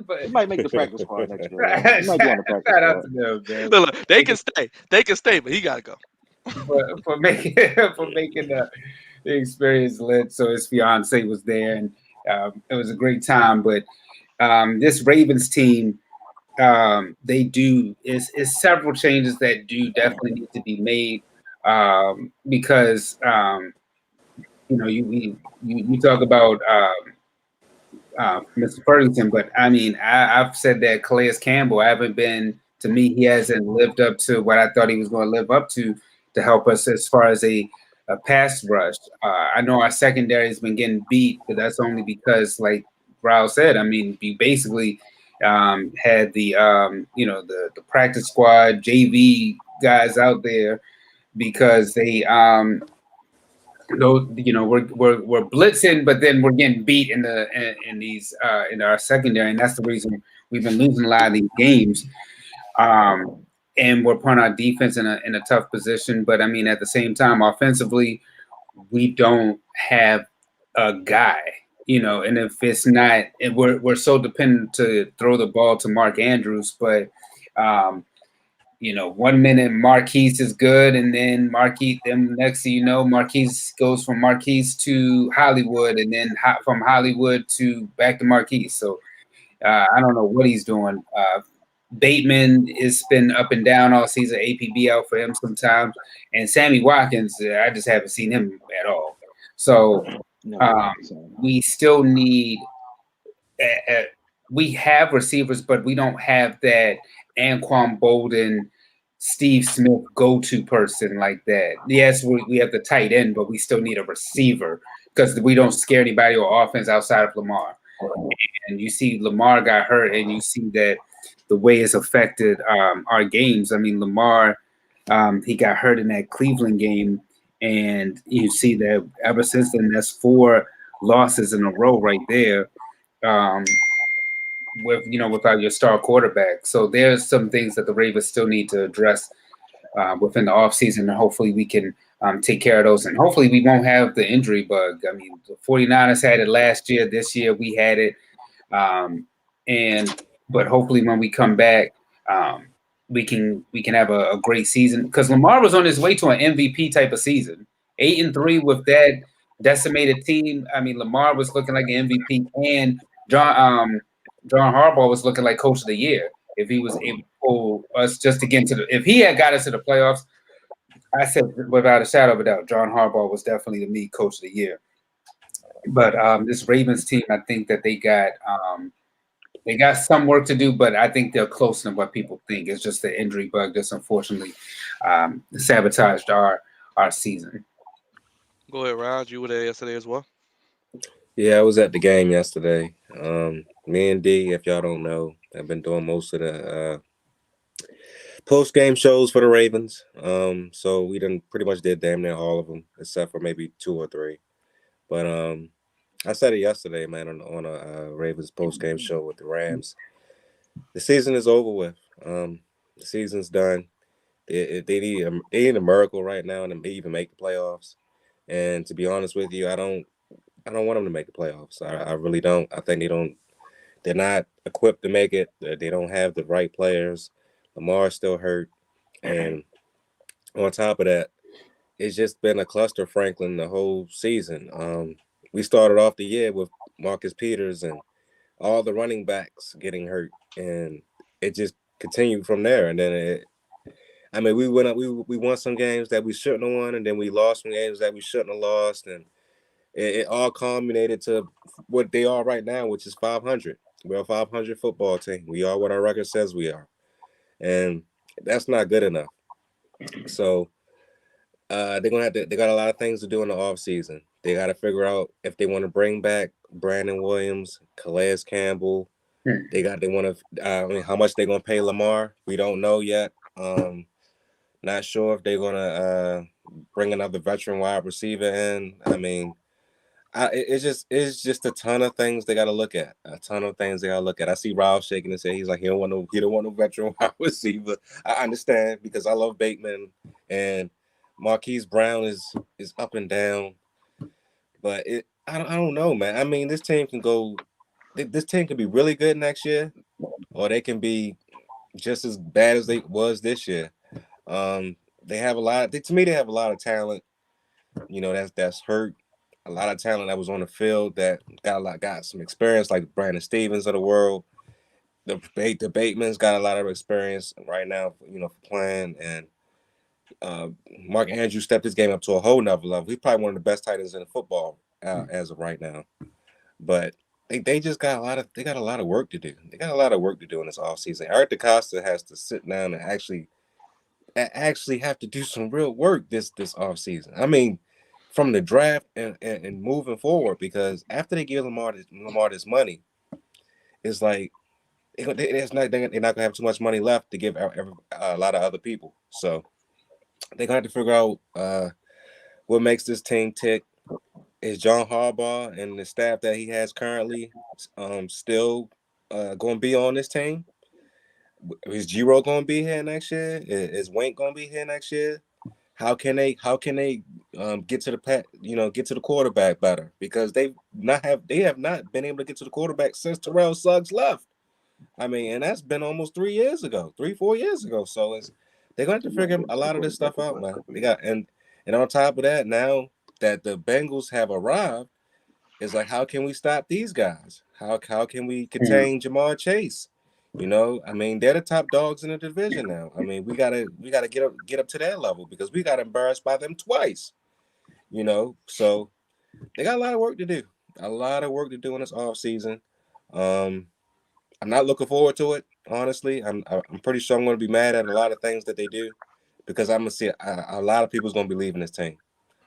But He might make the practice squad next year, though. He might shout be on the practice shout out squad. to them, man, Look, they can stay. They can stay, but he got to go. for making for making the experience lit. So his fiance was there, and it was a great time. But this Ravens team, they do is several changes that do definitely need to be made because you talk about Mr. Ferguson, but I mean I've said that Calais Campbell to me he hasn't lived up to what I thought he was going to live up to help us as far as a pass rush. I know our secondary has been getting beat, but that's only because, like Rao said, I mean, we basically had the practice squad JV guys out there because they we're blitzing, but then we're getting beat in our secondary, and that's the reason we've been losing a lot of these games. And we're putting our defense in a tough position. But I mean, at the same time, offensively, we don't have a guy, and if it's not, and we're so dependent to throw the ball to Mark Andrews, but 1 minute Marquise is good, and then next thing you know, Marquise goes from Marquise to Hollywood, and then from Hollywood to back to Marquise. So I don't know what he's doing. Bateman has been up and down all season. APB out for him sometimes, and Sammy Watkins, I just haven't seen him at all. So we still need. We have receivers, but we don't have that Anquan Bolden, Steve Smith go-to person like that. Yes, we have the tight end, but we still need a receiver because we don't scare anybody or offense outside of Lamar. And you see Lamar got hurt, and you see that the way it's affected our games. I mean, Lamar, he got hurt in that Cleveland game, and you see that ever since then, that's 4 losses in a row right there. Without your star quarterback. So there's some things that the Ravens still need to address within the offseason, and hopefully we can take care of those. And hopefully we won't have the injury bug. I mean, the 49ers had it last year. This year we had it. But hopefully when we come back, we can have a great season. Because Lamar was on his way to an MVP type of season. 8-3 with that decimated team. I mean, Lamar was looking like an MVP, and John Harbaugh was looking like coach of the year if he was able to pull us just to get into if he had got us to the playoffs. I said without a shadow of a doubt, John Harbaugh was definitely to me coach of the year. But this Ravens team, I think that they got some work to do, but I think they're closer than what people think. It's just the injury bug that's unfortunately sabotaged our season. Go ahead, Raj. You were there yesterday as well. Yeah, I was at the game yesterday. Me and D, if y'all don't know, have been doing most of the post-game shows for the Ravens. So we pretty much did damn near all of them, except for maybe 2 or 3. But I said it yesterday, man, on a Ravens post-game show with the Rams. The season is over with. The season's done. They need a miracle right now and even make the playoffs. And to be honest with you, I don't want them to make the playoffs. I really don't. I think they're not equipped to make it. They don't have the right players. Lamar's still hurt. And on top of that, it's just been a cluster Franklin the whole season. We started off the year with Marcus Peters and all the running backs getting hurt. And it just continued from there. And then we won some games that we shouldn't have won, and then we lost some games that we shouldn't have lost. And it all culminated to what they are right now, which is 500. We're a 500 football team. We are what our record says we are. And that's not good enough. So they got a lot of things to do in the offseason. They got to figure out if they want to bring back Brandon Williams, Calais Campbell. They want to how much they're going to pay Lamar. We don't know yet. Not sure if they're going to bring another veteran wide receiver in. I mean, It's just a ton of things they got to look at. A ton of things they got to look at. I see Ralph shaking his head. He's like, he don't want no veteran wide receiver. I understand because I love Bateman and Marquise Brown is up and down, but I don't know, man. I mean, this team can go. This team can be really good next year, or they can be just as bad as they was this year. They have a lot. To me, they have a lot of talent. That's hurt. A lot of talent that was on the field that got some experience, like Brandon Stevens of the world. The Bateman's got a lot of experience right now, for playing. And Mark Andrews stepped his game up to a whole nother level. He's probably one of the best tight ends in football as of right now. But they just got a lot of work to do. They got a lot of work to do in this offseason. Eric DeCosta has to sit down and actually have to do some real work this offseason. I mean, from the draft and moving forward, because after they give Lamar this money, it's like they're not gonna have too much money left to give a lot of other people. So they're gonna have to figure out what makes this team tick. Is John Harbaugh and the staff that he has currently still going to be on this team? Is Giro going to be here next year? Is Wink going to be here next year? How can they get to the quarterback better? Because they have not been able to get to the quarterback since Terrell Suggs left. I mean, and that's been almost 4 years ago. So they're going to have to figure a lot of this stuff out, man. And on top of that, now that the Bengals have arrived, it's like, how can we stop these guys? How can we contain Jamar Chase? I mean, they're the top dogs in the division now. I mean, we gotta get up to their level because we got embarrassed by them twice. So they got a lot of work to do. A lot of work to do in this offseason. I'm not looking forward to it, honestly. I'm pretty sure I'm going to be mad at a lot of things that they do because I'm gonna see a lot of people's going to be leaving this team.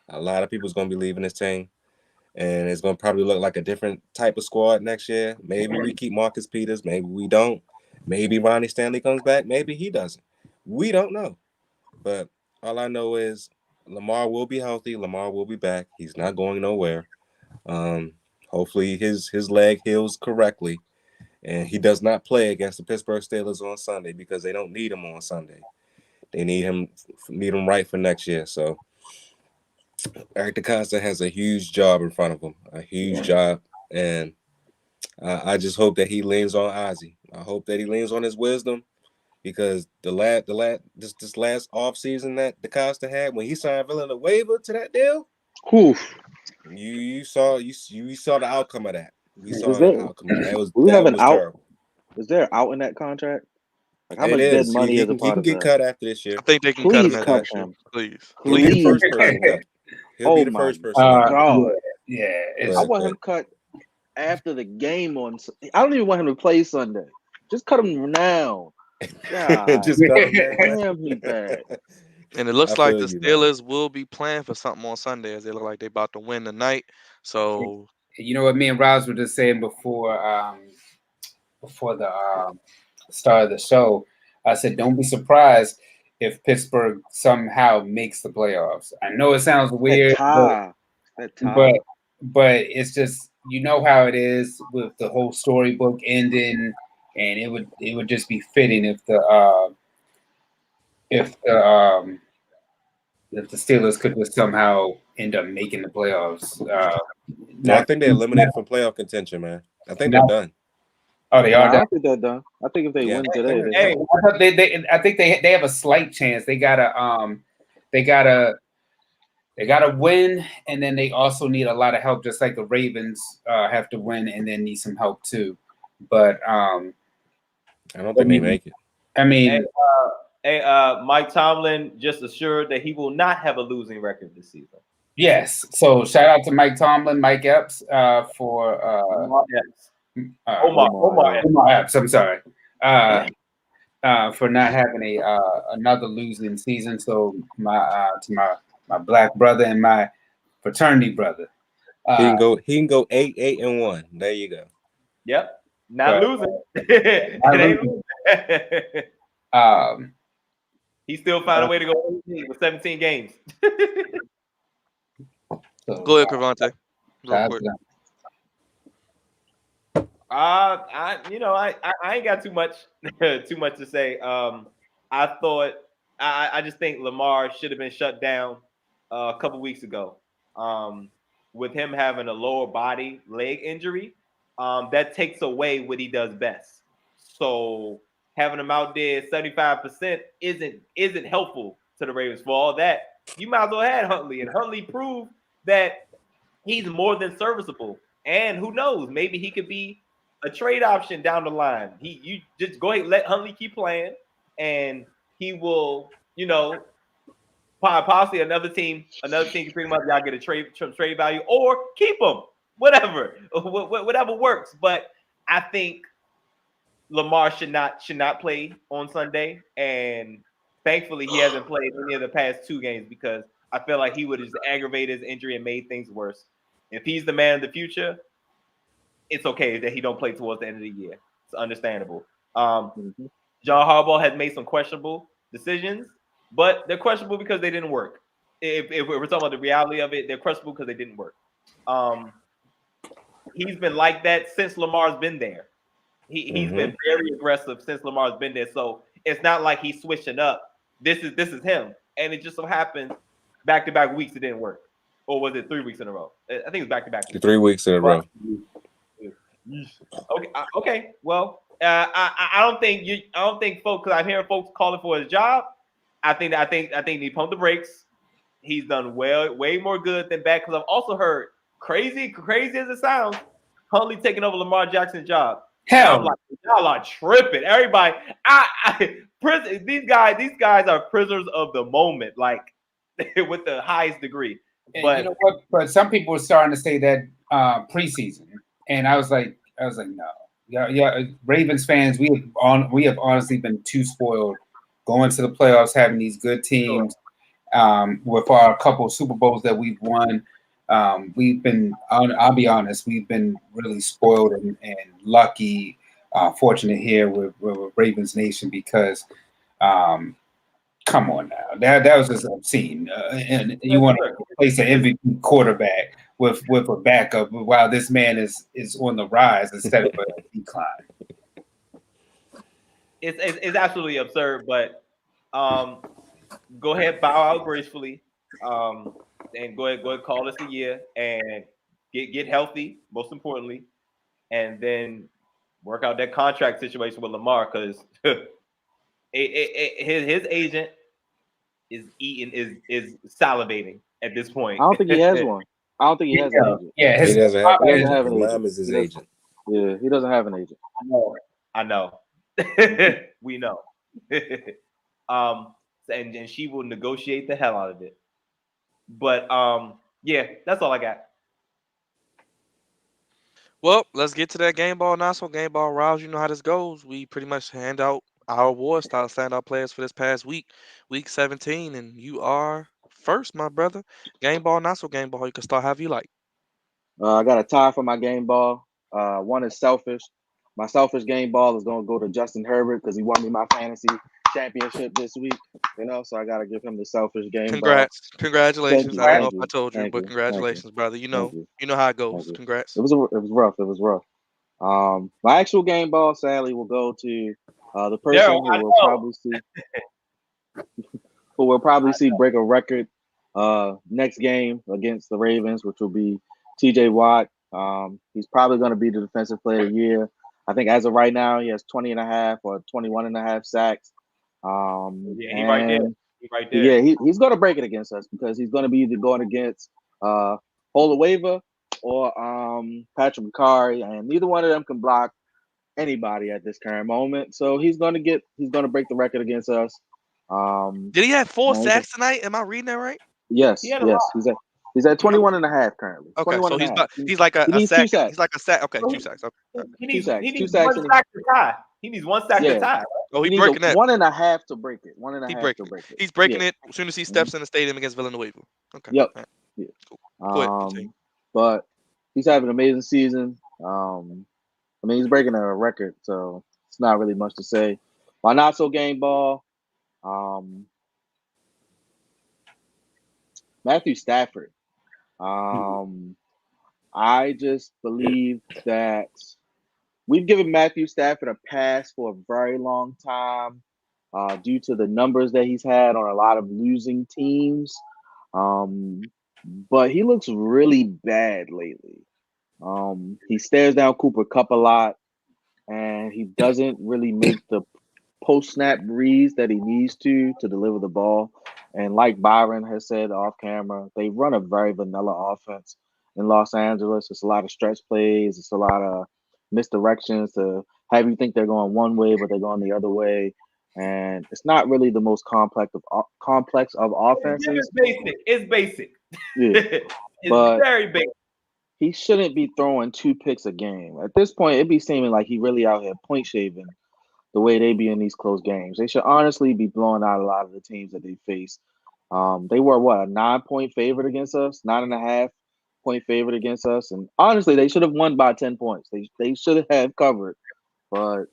A lot of people's going to be leaving this team. And it's going to probably look like a different type of squad next year. Maybe we keep Marcus Peters. Maybe we don't. Maybe Ronnie Stanley comes back. Maybe he doesn't. We don't know. But all I know is Lamar will be healthy. Lamar will be back. He's not going nowhere. Hopefully his leg heals correctly. And he does not play against the Pittsburgh Steelers on Sunday because they don't need him on Sunday. They need him right for next year. So Eric DeCosta has a huge job in front of him, a huge job, and I just hope that he leans on Ozzie. I hope that he leans on his wisdom because this last offseason that DeCosta had when he signed Villanueva to that deal, you saw the outcome of that. We saw the outcome of that. That was terrible. Is there out in that contract? Like how much dead money is a part of that? He can get cut after this year. I think they can cut him after this year. Please. He'll be the first person cut. He'll be the first person. God. Yeah. I want him cut after the game on. I don't even want him to play Sunday. Just cut him now. God. Just cut him. Damn, he bad. And it looks like the Steelers will be playing for something on Sunday as they look like they're about to win tonight. So you know what me and Roz were just saying before the start of the show. I said, don't be surprised if Pittsburgh somehow makes the playoffs. I know it sounds weird, but it's just how it is with the whole storybook ending, and it would just be fitting if the Steelers could just somehow end up making the playoffs. I think they're eliminated from playoff contention, man. I think they're done. Oh, they are done. I think they're done. I think if they win today, I think they have a slight chance. They gotta win, and then they also need a lot of help, just like the Ravens have to win and then need some help too. But I don't think they make it. I mean, Mike Tomlin just assured that he will not have a losing record this season. Yes. So shout out to Mike Tomlin, Mike Epps for Omar Epps. I'm sorry. For not having another losing season. So to my black brother and my fraternity brother. He can go 8-1. There you go. Yep. Not losing. He still found a way to go with 17 games. Go ahead, Crevonte. real quick. I ain't got too much to say. I just think Lamar should have been shut down a couple weeks ago. With him having a lower body leg injury, that takes away what he does best. So having him out there 75% isn't helpful to the Ravens. For all that, you might as well have Huntley, and Huntley proved that he's more than serviceable. And who knows, maybe he could be a trade option down the line. You just go ahead, let Huntley keep playing, and he will, possibly another team can pretty much y'all get a trade value or keep him, whatever works. But I think Lamar should not play on Sunday, and thankfully he hasn't played any of the past 2 games because I feel like he would have just aggravated his injury and made things worse. If he's the man of the future, it's okay that he don't play towards the end of the year. It's understandable. John Harbaugh has made some questionable decisions, but they're questionable because they didn't work. If we're talking about the reality of it, they're questionable because they didn't work. He's been like that since Lamar's been there. He's been very aggressive since Lamar's been there. So it's not like he's switching up. This is him. And it just so happened back-to-back weeks it didn't work. Or was it 3 weeks in a row? I think it was back-to-back. 3 weeks in a row. Okay. Well, I don't think folks, because I'm hearing folks calling for his job. I think he pumped the brakes. He's done way more good than bad. Because I've also heard crazy as it sounds, Huntley taking over Lamar Jackson's job. Hell, I'm like, y'all are tripping. Everybody, these guys are prisoners of the moment, like with the highest degree. But you know what? But some people were starting to say that preseason, and I was like, no, yeah. Ravens fans, we have honestly been too spoiled going to the playoffs, having these good teams. With our couple Super Bowls that we've won, we've been. I'll be honest, we've been really spoiled and lucky, fortunate here with Ravens Nation because. Come on now, that was just obscene. And you want to replace an MVP quarterback with a backup while this man is on the rise instead of a decline. It's absolutely absurd. But go ahead, bow out gracefully, and go ahead call this a year and get healthy. Most importantly, and then work out that contract situation with Lamar because. His agent is salivating at this point. I don't think he has one. I don't think he has an agent. Yeah, He doesn't have an agent. have an Mom agent. is his agent. Yeah, he doesn't have an agent. I know. We know. And she will negotiate the hell out of it. But yeah, that's all I got. Well, let's get to that game ball now. So game ball Rouse, you know how this goes. We pretty much hand out our awards to our standout players for this past week, week 17, and you are first, my brother. Game ball, not so game ball. You can start however you like. I got a tie for my game ball. One is selfish. My selfish game ball is going to go to Justin Herbert because he won me my fantasy championship this week. So I got to give him the selfish game Congrats. ball. Congratulations. I don't know if I told you, Thank but you. congratulations, brother. You know Thank how it goes. Congrats. It was rough. It was rough. My actual game ball, sadly, will go to the person who will probably see break a record next game against the Ravens, which will be TJ Watt. He's probably going to be the defensive player of the year. I think as of right now, he has 20 and a half or 21 and a half sacks. He's right there. Yeah, he's going to break it against us because he's going to be either going against Olaweva or Patrick McCarry, and neither one of them can block anybody at this current moment. So he's going to break the record against us. Did he have 4 sacks tonight? Am I reading that right? Yes. He's at 21 and a half currently. Okay, so he's like he a needs sack. 2 sacks. He's like a sack. Okay, 2 sacks. Okay. He needs 2 sacks. one sack to tie. He needs 1 sack to tie. Oh, he he's needs breaking that. 1.5 to break it. 1.5 to break it. He's breaking it as soon as he steps in the stadium against Villanueva. Okay. Yep. Right. Yeah. Cool. Go ahead, continue. But he's having an amazing season. He's breaking a record, so it's not really much to say. My not so game ball, Matthew Stafford. I just believe that we've given Matthew Stafford a pass for a very long time due to the numbers that he's had on a lot of losing teams. But he looks really bad lately. He stares down Cooper Kupp a lot, and he doesn't really make the post snap reads that he needs to deliver the ball. And like Byron has said off camera, they run a very vanilla offense in Los Angeles. It's a lot of stretch plays. It's a lot of misdirections to have you think they're going one way, but they're going the other way. And it's not really the most complex of offenses. It's basic. It's basic. Yeah. It's But very basic. he shouldn't be throwing 2 picks a game. At this point, it'd be seeming like he really out here point shaving the way they be in these close games. They should honestly be blowing out a lot of the teams that they face. They were what, a 9-point favorite against us, 9.5-point favorite against us, and honestly, they should have won by 10 points. They should have covered, but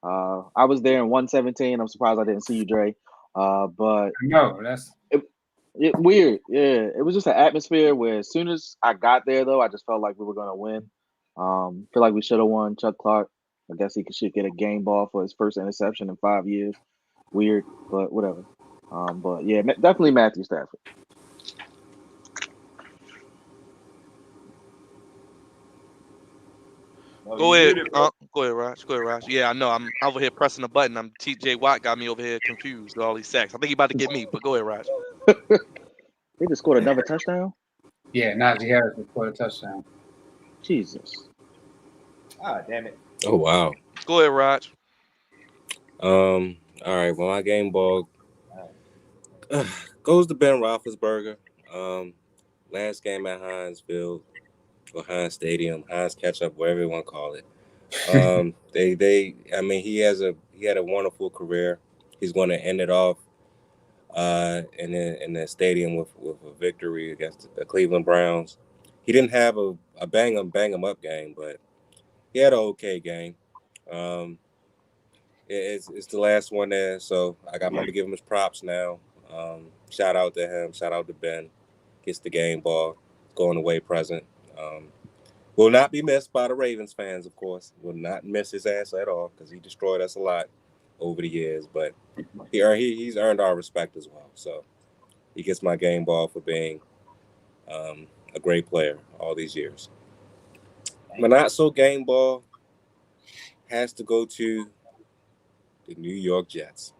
I was there in 117. I'm surprised I didn't see you, Dre. But No, that's weird. Yeah, it was just an atmosphere where as soon as I got there, though, I just felt like we were gonna win. Feel like we should have won. Chuck Clark, I guess he should get a game ball for his first interception in 5 years. Weird, but whatever. But yeah, definitely Matthew Stafford. Go ahead. Go ahead, Raj. Go ahead, Raj. Yeah, I know. I'm over here pressing the button. TJ Watt got me over here confused with all these sacks. I think he about to get me, but go ahead, Raj. They just scored another touchdown? yeah. Najee Harris scored a touchdown. Jesus. Ah, damn it. Oh wow. Go ahead, Raj. All right. Well, my game ball goes to Ben Roethlisberger. Last game at Heinz Field or Heinz Stadium, Heinz Ketchup, whatever you want to call it. I mean, he had a wonderful career. He's going to end it off in the stadium with a victory against the Cleveland Browns. He didn't have a bang 'em up game, but he had an okay game. It's the last one there, so I'm gonna give him his props now. Shout out to him. Shout out to Ben. Gets the game ball, going away present. Will not be missed by the Ravens fans, of course. Will not miss his ass at all because he destroyed us a lot over the years. But he's earned our respect as well. So he gets my game ball for being a great player all these years. My not so game ball has to go to the New York Jets.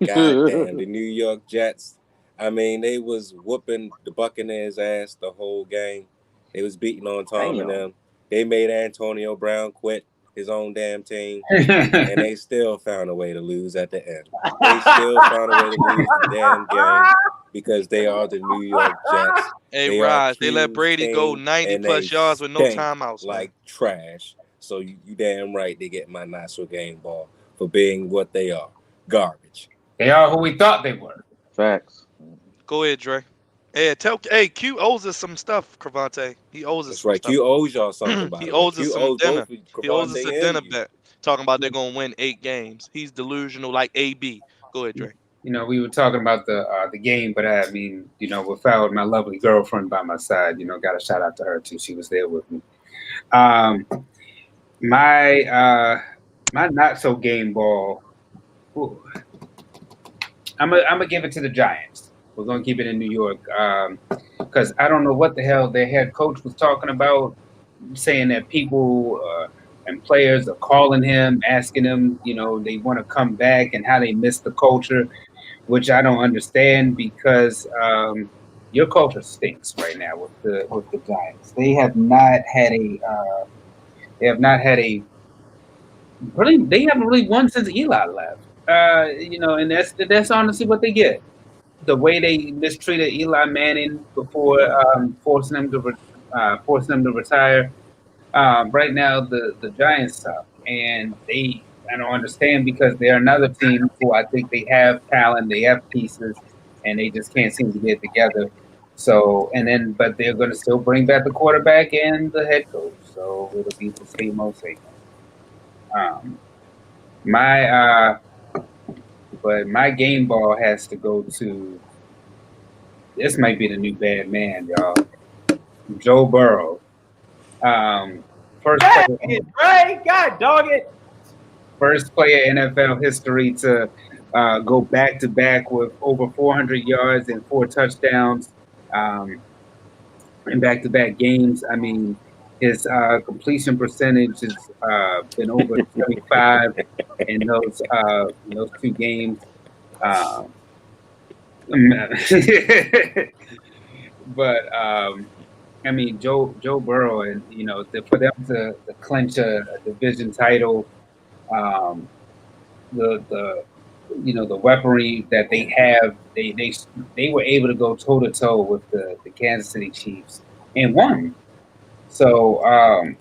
God damn, the New York Jets. I mean, they was whooping the Buccaneers' ass the whole game. They was beating on Tom and them. They made Antonio Brown quit his own damn team, and they still found a way to lose at the end. They still found a way to lose the damn game because they are the New York Jets. Hey, Raj, they let Brady go 90-plus yards with no timeouts. Like trash. So you damn right they get my not so game ball for being what they are. Garbage. They are who we thought they were. Facts. Go ahead, Dre. Q owes us some stuff, Crevonte. He owes us. That's right. Q owes y'all something. He owes us some dinner. He owes us a dinner bet. Talking about they're gonna win 8 games. He's delusional like AB. Go ahead, Dre. You know, we were talking about the game, but I mean, you know, without my lovely girlfriend by my side, you know, got a shout out to her too. She was there with me. My not so game ball. Ooh. I'm gonna give it to the Giants. We're gonna keep it in New York because I don't know what the hell their head coach was talking about, saying that people and players are calling him, asking him, you know, they want to come back and how they miss the culture, which I don't understand because your culture stinks right now with the Giants. They have not had a really. They haven't really won since Eli left. You know, and that's honestly what they get. The way they mistreated Eli Manning before forcing him to retire. Right now, the Giants suck, and I don't understand because they're another team who I think they have talent, they have pieces, and they just can't seem to get it together. So, but they're going to still bring back the quarterback and the head coach. So it'll be the same old same. But my game ball has to go to. This might be the new bad man, y'all. Joe Burrow. Um, first Dang player, it, Dre. God dog it. first player in NFL history to go back to back with over 400 yards and 4 touchdowns um, in back to back games. I mean, his completion percentage has been over 75 in those 2 games. Um, but I mean, Joe Burrow, and for them to clinch a division title, um, the the weaponry that they have, they were able to go toe to toe with the Kansas City Chiefs and won. So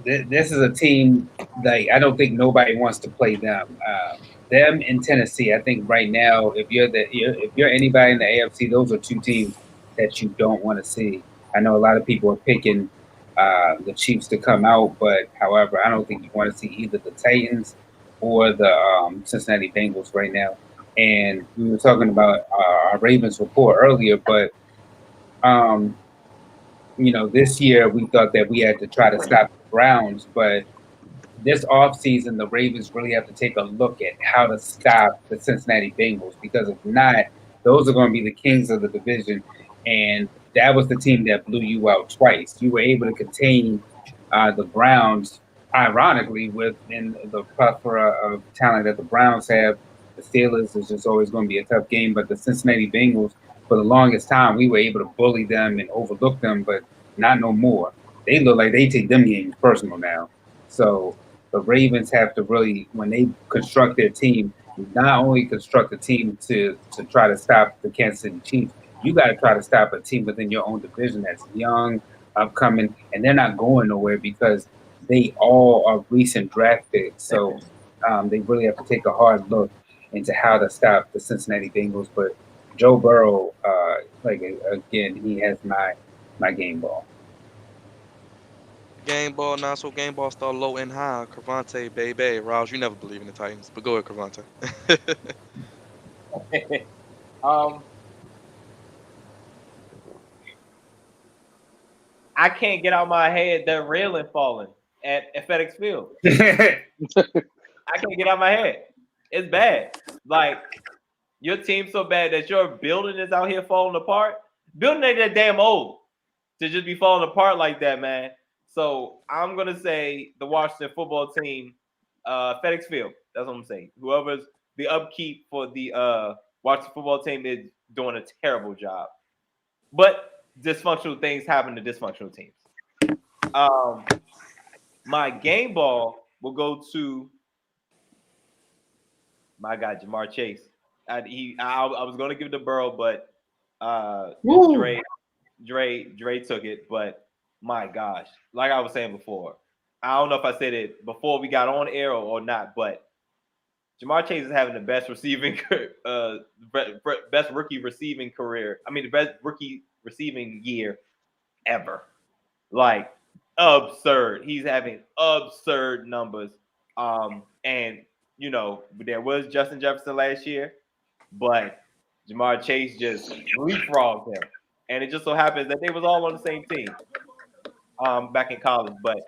this is a team like I don't think nobody wants to play them. Them in Tennessee, I think right now, if you're anybody in the AFC, those are 2 teams that you don't want to see. I know a lot of people are picking the Chiefs to come out, but however, I don't think you want to see either the Titans or the Cincinnati Bengals right now. And we were talking about our Ravens report earlier, but um, this year we thought that we had to try to stop the Browns, but this offseason, the Ravens really have to take a look at how to stop the Cincinnati Bengals because if not, those are going to be the kings of the division. And that was the team that blew you out twice. You were able to contain the Browns, ironically, within the plethora of talent that the Browns have. The Steelers is just always going to be a tough game, but the Cincinnati Bengals, for the longest time, we were able to bully them and overlook them, but not no more. They look like they take them games personal now. So the Ravens have to really, when they construct their team, not only construct a team to try to stop the Kansas City Chiefs, you got to try to stop a team within your own division that's young, upcoming, and they're not going nowhere because they all are recent draft picks. So they really have to take a hard look into how to stop the Cincinnati Bengals. But Joe Burrow, again, he has my game ball. Game ball, not so game ball, start low and high. Crevonte, baby. Rouse, you never believe in the Titans, but go ahead, Crevonte. um, I can't get out my head that railing falling at FedEx Field. I can't get out my head. It's bad. Like your team's so bad that your building is out here falling apart. Building ain't that damn old to just be falling apart like that, man. So I'm gonna say the Washington football team, FedEx Field. That's what I'm saying. Whoever's the upkeep for the Washington football team is doing a terrible job. But dysfunctional things happen to dysfunctional teams. Um, my game ball will go to my guy Jamar Chase. I was going to give it to Burrow, but Dre took it. But my gosh, like I was saying before, I don't know if I said it before we got on air or not, but Jamar Chase is having the best receiving, best rookie receiving career. I mean, the best rookie receiving year ever. Like absurd. He's having absurd numbers. And there was Justin Jefferson last year, but Jamar Chase just leapfrogged him. And it just so happens that they was all on the same team back in college. But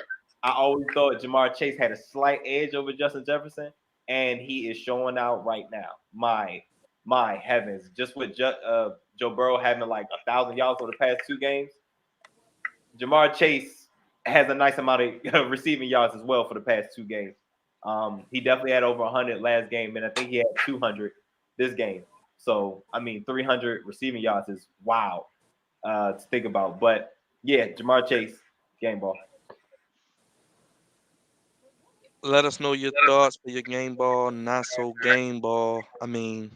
I always thought Jamar Chase had a slight edge over Justin Jefferson, and he is showing out right now. My heavens. Just with Joe Burrow having like 1,000 yards over the past 2 games, Jamar Chase has a nice amount of receiving yards as well for the past 2 games. He definitely had over 100 last game, and I think he had 200 this game. So, I mean, 300 receiving yards is wow to think about. But, yeah, Jamar Chase, game ball. Let us know your thoughts for your game ball, not so game ball. I mean,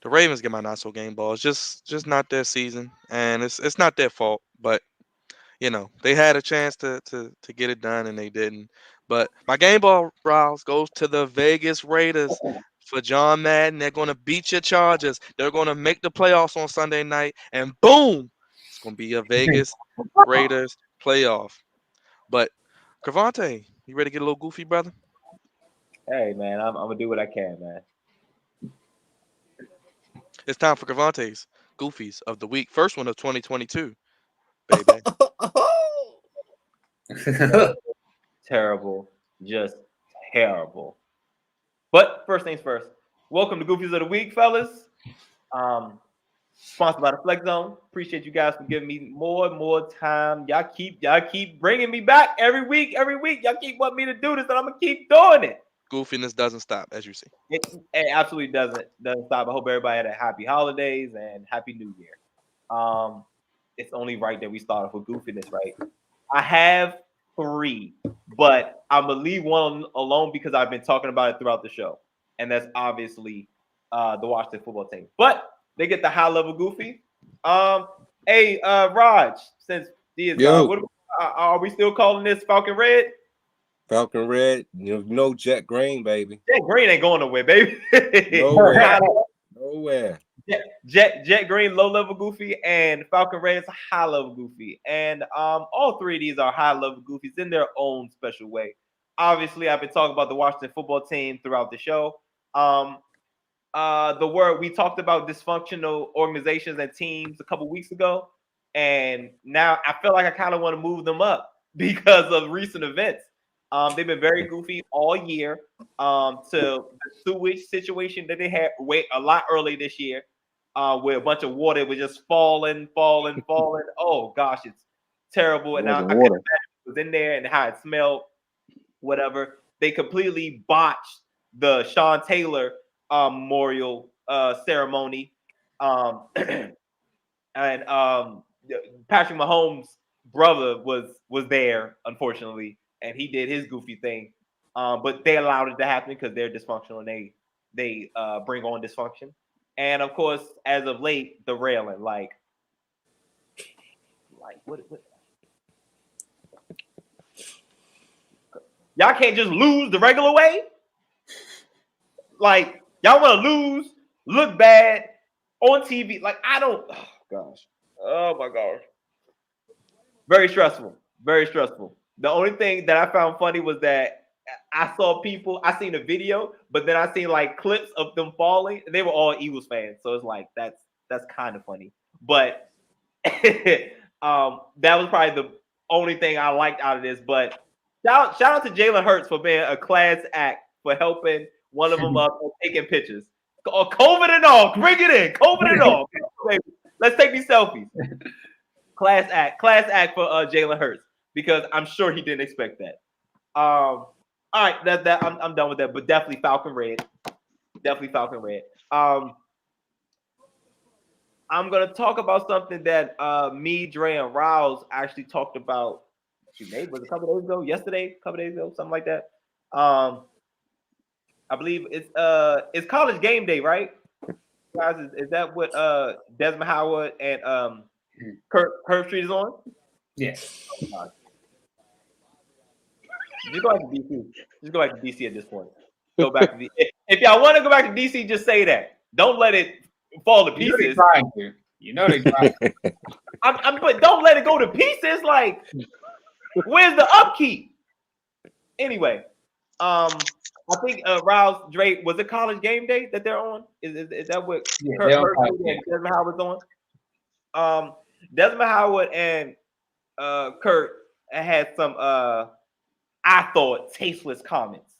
the Ravens get my not so game ball. It's just not their season, and it's not their fault. But they had a chance to get it done and they didn't. But my game ball browse goes to the Vegas Raiders for John Madden. They're going to beat your Chargers. They're going to make the playoffs on Sunday night, and boom, it's going to be a Vegas Raiders playoff. But Crevonte, you ready to get a little goofy, brother? Hey, man, I'm going to do what I can, man. It's time for Crevante's Goofies of the Week. First one of 2022, baby. Terrible, just terrible. But first things first. Welcome to Goofies of the Week, fellas. Sponsored by the Flex Zone. Appreciate you guys for giving me more and more time. Y'all keep bringing me back every week. Y'all keep wanting me to do this, and I'm gonna keep doing it. Goofiness doesn't stop, as you see. It absolutely doesn't stop. I hope everybody had a happy holidays and happy New Year. It's only right that we start off with goofiness, right? I have 3, but I'm gonna leave one alone because I've been talking about it throughout the show, and that's obviously the Washington football team. But they get the high level goofy. Hey, Raj, since D is gone, are we still calling this Falcon Red? Falcon Red, no Jet Green, baby. Jet Green ain't going nowhere, baby. Nowhere. Jet Green, low level goofy, and Falcon Red is a high level goofy. And all 3 of these are high level goofies in their own special way. Obviously, I've been talking about the Washington football team throughout the show. We talked about dysfunctional organizations and teams a couple weeks ago, and now I feel like I kind of want to move them up because of recent events. They've been very goofy all year. To the sewage situation that they had a lot early this year, where a bunch of water was just falling. Oh gosh, it's terrible. And now I can imagine it was in there and how it smelled. Whatever. They completely botched the Sean Taylor memorial ceremony, and Patrick Mahomes' brother was there, unfortunately, and he did his goofy thing. But they allowed it to happen because they're dysfunctional and they bring on dysfunction. And of course, as of late, the railing, like what? Y'all can't just lose the regular way. Like, y'all want to lose, look bad on TV. Like, I don't. Oh, gosh. Oh, my gosh. Very stressful. Very stressful. The only thing that I found funny was that I seen a video, but then I seen like clips of them falling. And they were all Eagles fans. So it's like, that's kind of funny. But that was probably the only thing I liked out of this. But shout out to Jalen Hurts for being a class act, for helping one of them up and taking pictures. COVID and all, bring it in. COVID and all. Let's take these selfies. Class act for Jalen Hurts, because I'm sure he didn't expect that. All right, I'm done with that. But definitely Falcon Red. I'm gonna talk about something that me, Dre, and Rouse actually talked about. Maybe was a couple days ago, something like that. I believe it's college game day, right? Guys, is that what Desmond Howard and Curve Street is on? Yes. Oh, just go back to DC. Just go back to DC at this point. Go back to DC. If y'all want to go back to DC, just say that. Don't let it fall to pieces. You know they trying to. But don't let it go to pieces. Like, where's the upkeep? Anyway, I think Rouse, Drake, was it college game day that they're on? Is that what Kurt and Desmond Howard's on? Desmond Howard and Kurt had some I thought tasteless comments.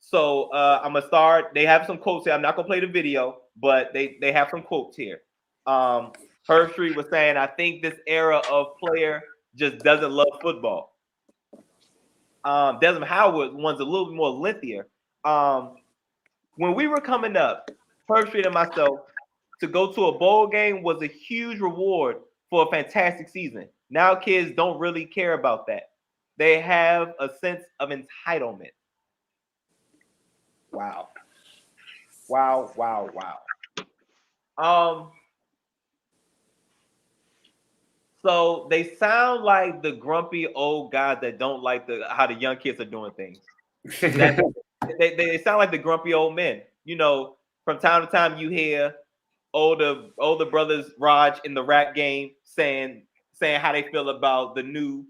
So I'm gonna start. They have some quotes here. I'm not gonna play the video, but they have some quotes here. Herb Street was saying, I think this era of player just doesn't love football. Desmond Howard one's a little bit more lengthier. When we were coming up, Herb Street and myself, to go to a bowl game was a huge reward for a fantastic season. Now kids don't really care about that. They have a sense of entitlement. Wow. So they sound like the grumpy old guys that don't like how the young kids are doing things. They sound like the grumpy old men. You know, from time to time you hear older brothers Raj in the rap game saying how they feel about the new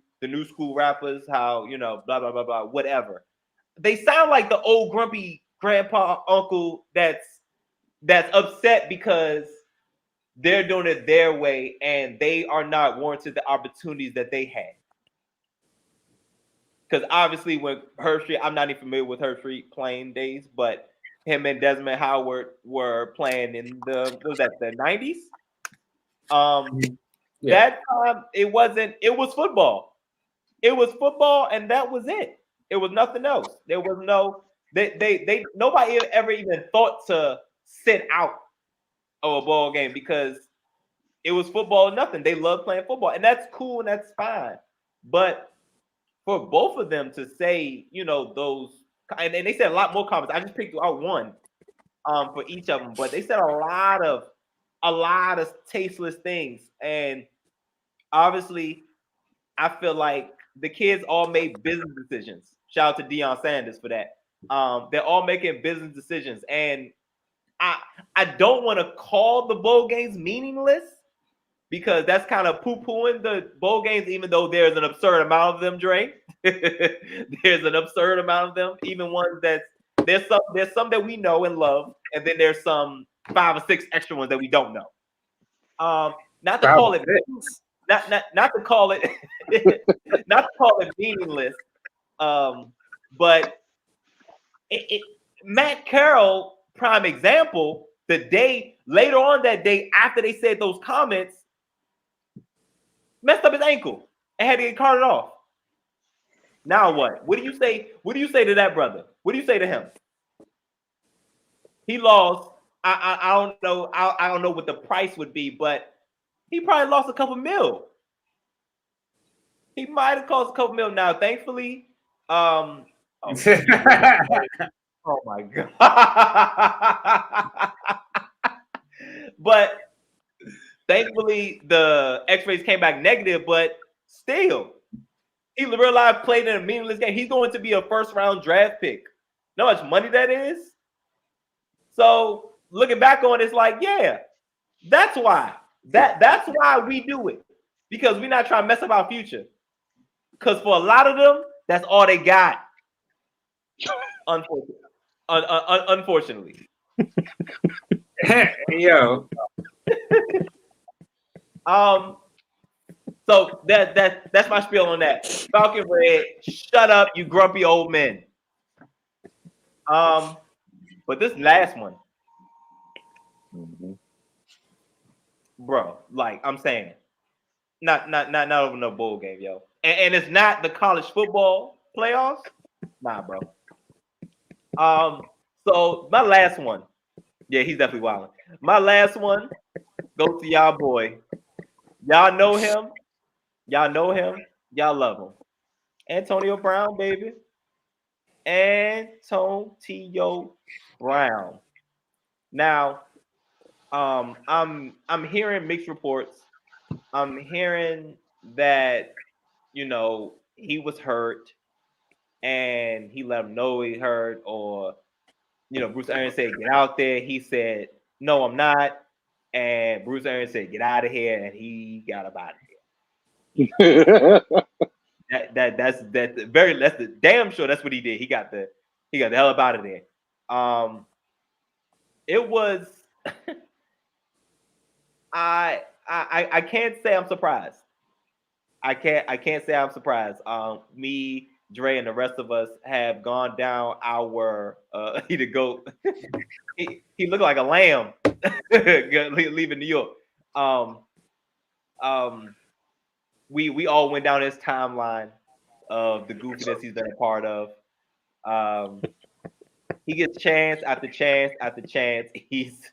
school rappers, how, you know, blah blah blah blah, whatever. They sound like the old grumpy grandpa uncle that's upset because they're doing it their way and they are not warranted the opportunities that they had. because obviously when Herb Street, I'm not even familiar with Herb Street playing days, but him and Desmond Howard were playing in the the 90s. That time it was football. It was football, and that was it. It was nothing else. There was no they nobody ever even thought to sit out of a ball game because it was football or nothing. They love playing football, and that's cool and that's fine. But for both of them to say, those, and they said a lot more comments. I just picked out one for each of them, but they said a lot of tasteless things, and obviously, I feel like the kids all made business decisions. Shout out to Deion Sanders for that. They're all making business decisions, and I don't want to call the bowl games meaningless because that's kind of poo-pooing the bowl games, even though there's an absurd amount of them, Dre. There's an absurd amount of them, even ones that there's some that we know and love, and then there's some 5 or 6 extra ones that we don't know. Not to call it not to call it not to call it meaningless, but Matt Carroll, prime example, the day later on that day after they said those comments, messed up his ankle and had to get carted off. Now what? What do you say? What do you say to that brother? What do you say to him? He lost. I don't know. I don't know what the price would be, but he probably lost a couple mil. He might have cost a couple mil. Now, thankfully, oh my god! But thankfully, the X-rays came back negative. But still, he real life played in a meaningless game. He's going to be a first-round draft pick. Know how much money that is? So looking back on it, it's like, yeah, that's why. That's why we do it. Because we're not trying to mess up our future. Because for a lot of them, that's all they got. Unfortunately. Yo. So that's my spiel on that. Falcon Red, shut up, you grumpy old men. But this last one, bro, like I'm saying, not over no bowl game, yo. And it's not the college football playoffs, nah, bro. So my last one, yeah, he's definitely wilding. My last one goes to y'all boy. Y'all know him. Y'all know him. Y'all love him. Antonio Brown, baby. Antonio Brown. Now, I'm hearing mixed reports. I'm hearing that he was hurt, and he let him know he hurt, or Bruce Arians said get out there. He said no, I'm not, and Bruce Arians said get out of here, and he got up out of here. That's the damn sure that's what he did. He got the hell up out of there. It was I can't say I'm surprised. I can't say I'm surprised. Me, Dre, and the rest of us have gone down our he the goat. he looked like a lamb leaving New York. We all went down his timeline of the goofiness he's been a part of. He gets chance after chance after chance. He's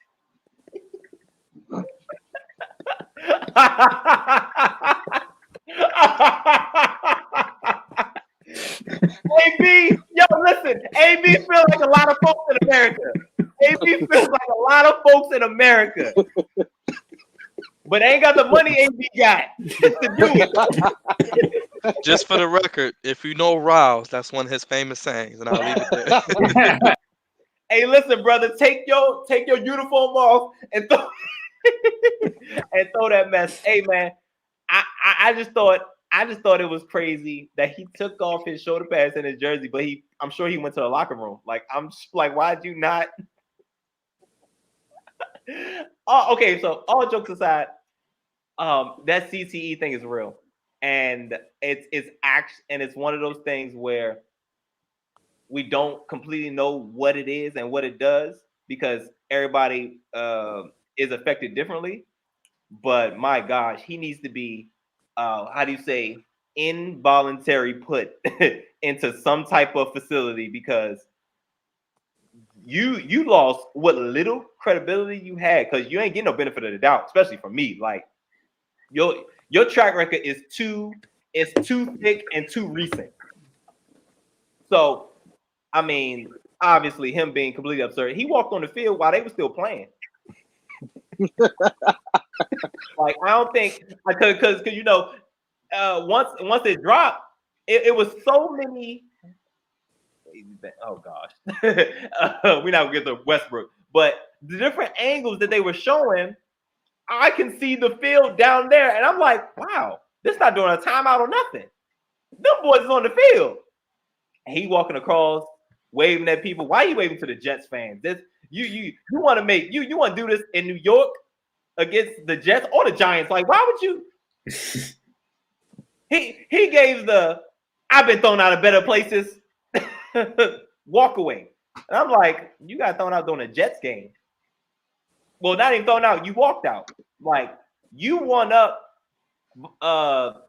AB, yo, listen. AB feels like a lot of folks in America. AB feels like a lot of folks in America. But ain't got the money AB got to do it. Just for the record, if you know Riles, that's one of his famous sayings, and I'll leave it there. Hey, listen, brother, take your uniform off and throw that mess. Hey, man, I just thought it was crazy that he took off his shoulder pads and his jersey, but I'm sure he went to the locker room. Like, I'm just like, why'd you not? Oh, okay, so all jokes aside, that CTE thing is real. and it's one of those things where we don't completely know what it is and what it does because everybody is affected differently. But my gosh, he needs to be how do you say involuntary put into some type of facility because you lost what little credibility you had because you ain't getting no benefit of the doubt, especially from me. Like your track record is too thick and too recent. So I mean, obviously him being completely absurd. He walked on the field while they were still playing. Like I don't think because you know once it dropped, it was so many. Oh gosh, we're not gonna get to Westbrook, but the different angles that they were showing, I can see the field down there, and I'm like, wow, this not doing a timeout or nothing. Them boys is on the field. And he walking across, waving at people. Why are you waving to the Jets fans? This you want to make you want to do this in New York against the Jets or the Giants? Like, why would you? He gave the I've been thrown out of better places. Walk away. And I'm like, you got thrown out during a Jets game. Well, not even thrown out, you walked out. Like you won up Vontae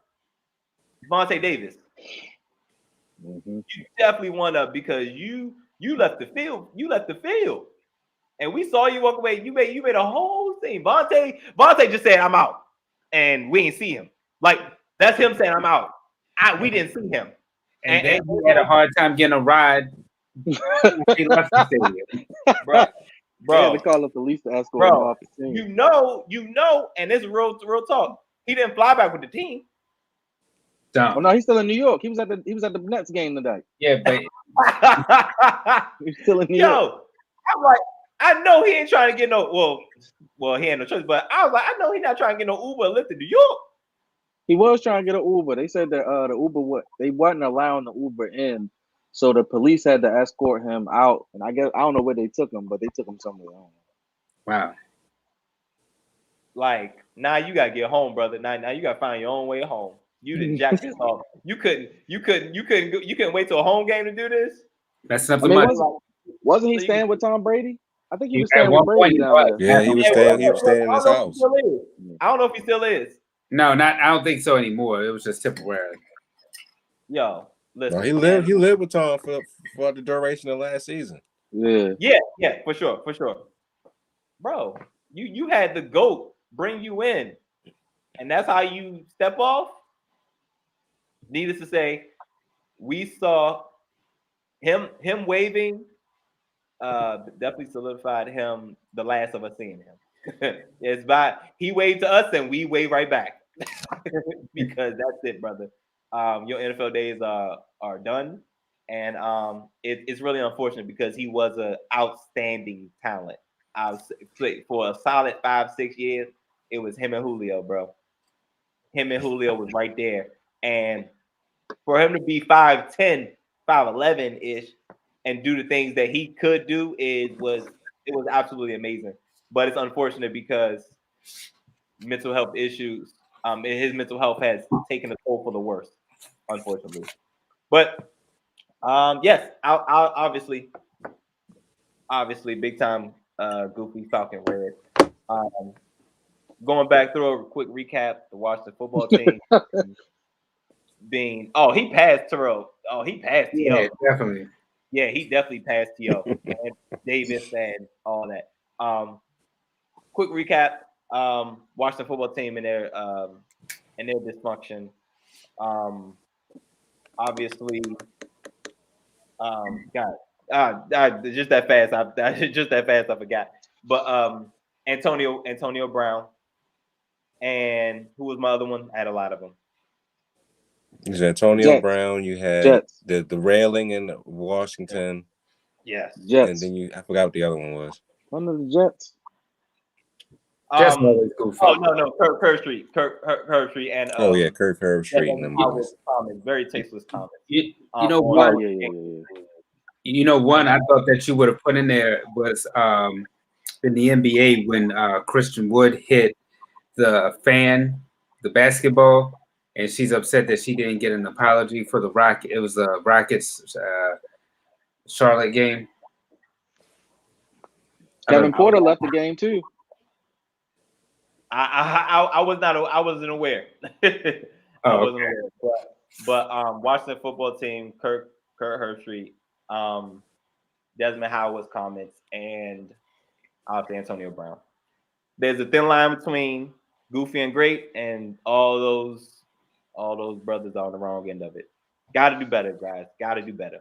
Davis. Mm-hmm. You definitely won up because you left the field. You left the field. And we saw you walk away. You made a whole thing. Vontae just said, I'm out. And we didn't see him. Like, that's him saying, I'm out. We didn't see him. And then he had a hard time getting a ride. He left the stadium. Bro. Yeah, they call the police to escort him off the scene. You know, and this is real talk. He didn't fly back with the team. Oh no, he's still in New York. He was at the Nets game today. Yeah, but he's still in New York. I'm like, I know he ain't trying to get no well, he had no choice, but I was like, I know he's not trying to get no Uber or Lyft to New York. He was trying to get an Uber. They said that the Uber they wasn't allowing the Uber in, so the police had to escort him out. And I don't know where they took him, but they took him somewhere. I don't know. Wow. Like now you gotta get home, brother. Now you gotta find your own way home. You didn't jack this off. You couldn't wait till a home game to do this. That's something. Wasn't he staying with Tom Brady? I think he was staying with Brady down there. Yeah, he was staying in his house. I don't know if he still is. No, I don't think so anymore. It was just temporary. Yo, listen. No, he lived with Tom for the duration of last season. Yeah, for sure. Bro, you had the GOAT bring you in, and that's how you step off. Needless to say, we saw him waving. Definitely solidified him the last of us seeing him. He waved to us and we wave right back because that's it, brother. Your NFL days are done, and it's really unfortunate because he was an outstanding talent. For a solid 5-6 years, it was him and Julio, bro. Him and Julio was right there, and for him to be 5'10", 5'11" ish, and do the things that he could do, it was absolutely amazing. But it's unfortunate because mental health issues. His mental health has taken a toll for the worse, unfortunately. But yes, I'll obviously, big time Goofy Falcon Red. Going back through a quick recap, the Washington football team he passed Terrell. Oh, he passed T.O. Yeah, definitely. Yeah, he definitely passed T.O. and Davis and all that. Quick recap: Washington football team and their dysfunction. Obviously, just that fast. I forgot. But Antonio Brown, and who was my other one? I had a lot of them. You had Antonio Brown. You had the railing in Washington. Yes. And then I forgot what the other one was. One of the Jets. No, Curve Street, and Curve Street, and them guys. Very tasteless comments. You know what? You know, one I thought that you would have put in there was in the NBA when Christian Wood hit the basketball, and she's upset that she didn't get an apology for the Rocket. It was the Rockets Charlotte game. Kevin Porter left the game too. I was not. I wasn't aware. I wasn't aware. But Washington football team, Kurt Herbstreit, Desmond Howard's comments, and obviously Antonio Brown. There's a thin line between goofy and great, and all those brothers are on the wrong end of it. Got to do better, guys. Got to do better.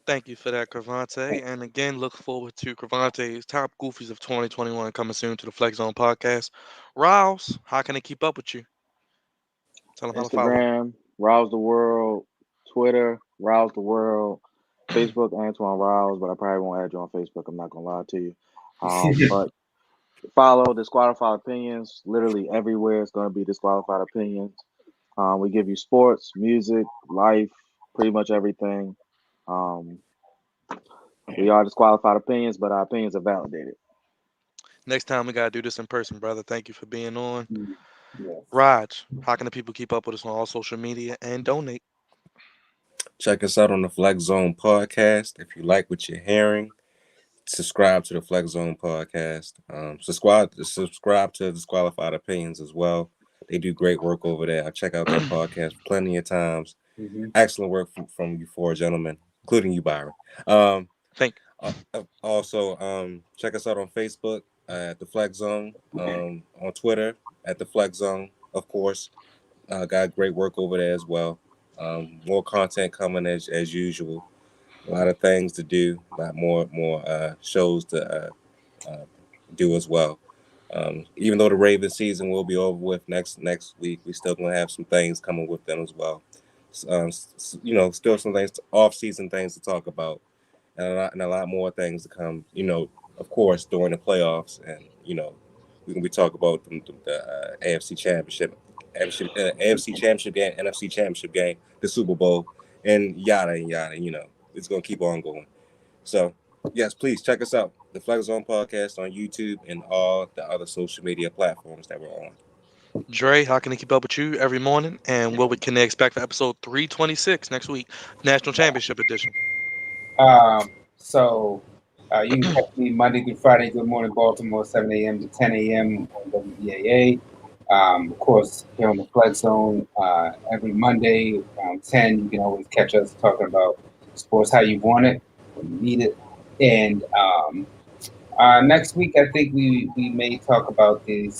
Thank you for that, Crevonte. And again, look forward to Crevonte's top goofies of 2021 coming soon to the Flex Zone podcast. Rouse, how can they keep up with you? Tell them how to follow. Instagram, Rouse the World, Twitter, Rouse the World, Facebook, Antoine Rouse, but I probably won't add you on Facebook. I'm not gonna lie to you. But follow Disqualified Opinions. Literally everywhere it's gonna be Disqualified Opinions. We give you sports, music, life, pretty much everything. We are Disqualified Opinions, but our opinions are validated. Next time we gotta do this in person, brother. Thank you for being on. Yes. Raj, how can the people keep up with us on all social media and donate? Check us out on the Flex Zone podcast. If you like what you're hearing, subscribe to the Flex Zone podcast. Subscribe to Disqualified Opinions as well. They do great work over there. I check out their podcast plenty of times. Mhm. Excellent work from you four gentlemen, including you, Byron. Thank Also, check us out on Facebook at the Flex Zone, on Twitter at the Flex Zone, of course. Got great work over there as well. More content coming as usual. A lot of things to do. A lot more shows to do as well. Even though the Ravens season will be over with next week, we still gonna have some things coming with them as well. Still some things, off-season things to talk about, and a lot more things to come. Of course, during the playoffs, and we're gonna be talking about the AFC Championship, AFC Championship game, NFC Championship game, the Super Bowl, and yada and yada. It's gonna keep on going. So, yes, please check us out, the Flex Zone podcast on YouTube and all the other social media platforms that we're on. Dre, how can they keep up with you every morning? And what can they expect for episode 326 next week, National Championship Edition? So you can catch me Monday through Friday, Good Morning Baltimore, 7 a.m. to 10 a.m. on WBAA. Of course, here on the Flex Zone, every Monday around 10, you can always catch us talking about sports how you want it, when you need it. And next week, I think we may talk about these.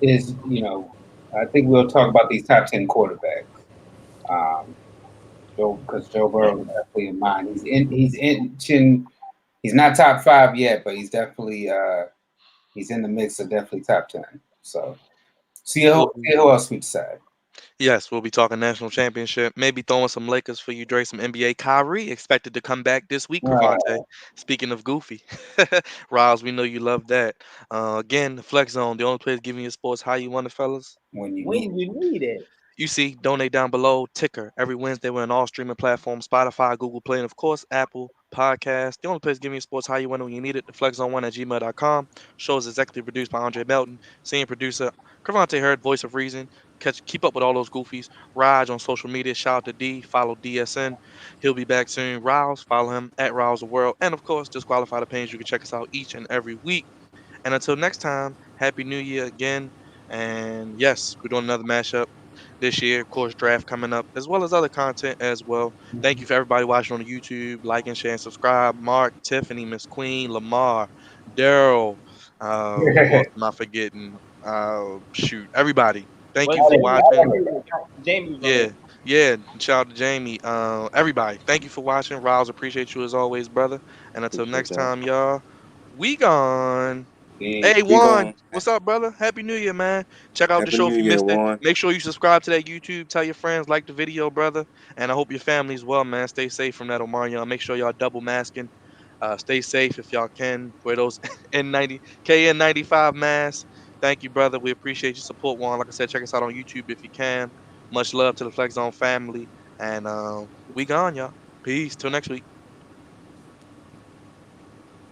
I think we'll talk about these top 10 quarterbacks. Because Joe Burrow is definitely in mind. He's not top 5 yet, but he's definitely he's in the mix of definitely top 10. So see who else we decide. Yes, we'll be talking national championship. Maybe throwing some Lakers for you, Dre. Some NBA. Kyrie expected to come back this week. Crevonte. Speaking of goofy, Roz, we know you love that. Again, the Flex Zone, the only place giving you sports how you want it, fellas. When you need it. You see, donate down below. Ticker every Wednesday. We're on all streaming platforms: Spotify, Google Play, and of course Apple Podcast. The only place giving you sports how you want it when you need it. The FlexZone1 at gmail.com. Show is executive produced by Andre Melton. Senior producer Crevonte Hurd, voice of reason. Keep up with all those goofies. Raj on social media. Shout out to D. Follow DSN. He'll be back soon. Rouse, follow him at Rouse the World. And of course, Disqualified Opinions. You can check us out each and every week. And until next time, Happy New Year again. And yes, we're doing another mashup this year. Of course, draft coming up, as well as other content as well. Thank you for everybody watching on the YouTube. Like and share and subscribe. Mark, Tiffany, Miss Queen, Lamar, Daryl. Who else am I forgetting? Shoot, everybody. Thank you for watching. Jamie. Yeah. Shout out to Jamie. Everybody. Thank you for watching. Riles, appreciate you as always, brother. And until next time, y'all, we gone. Hey, Juan, what's up, brother? Happy New Year, man. Check out the show if you missed it. Make sure you subscribe to that YouTube. Tell your friends, like the video, brother. And I hope your family's well, man. Stay safe from that Omarion. Make sure y'all double masking. Stay safe if y'all can. Wear those KN95 masks. Thank you, brother. We appreciate your support, Juan. Like I said, check us out on YouTube if you can. Much love to the Flex Zone family. And we gone, y'all. Peace. Till next week.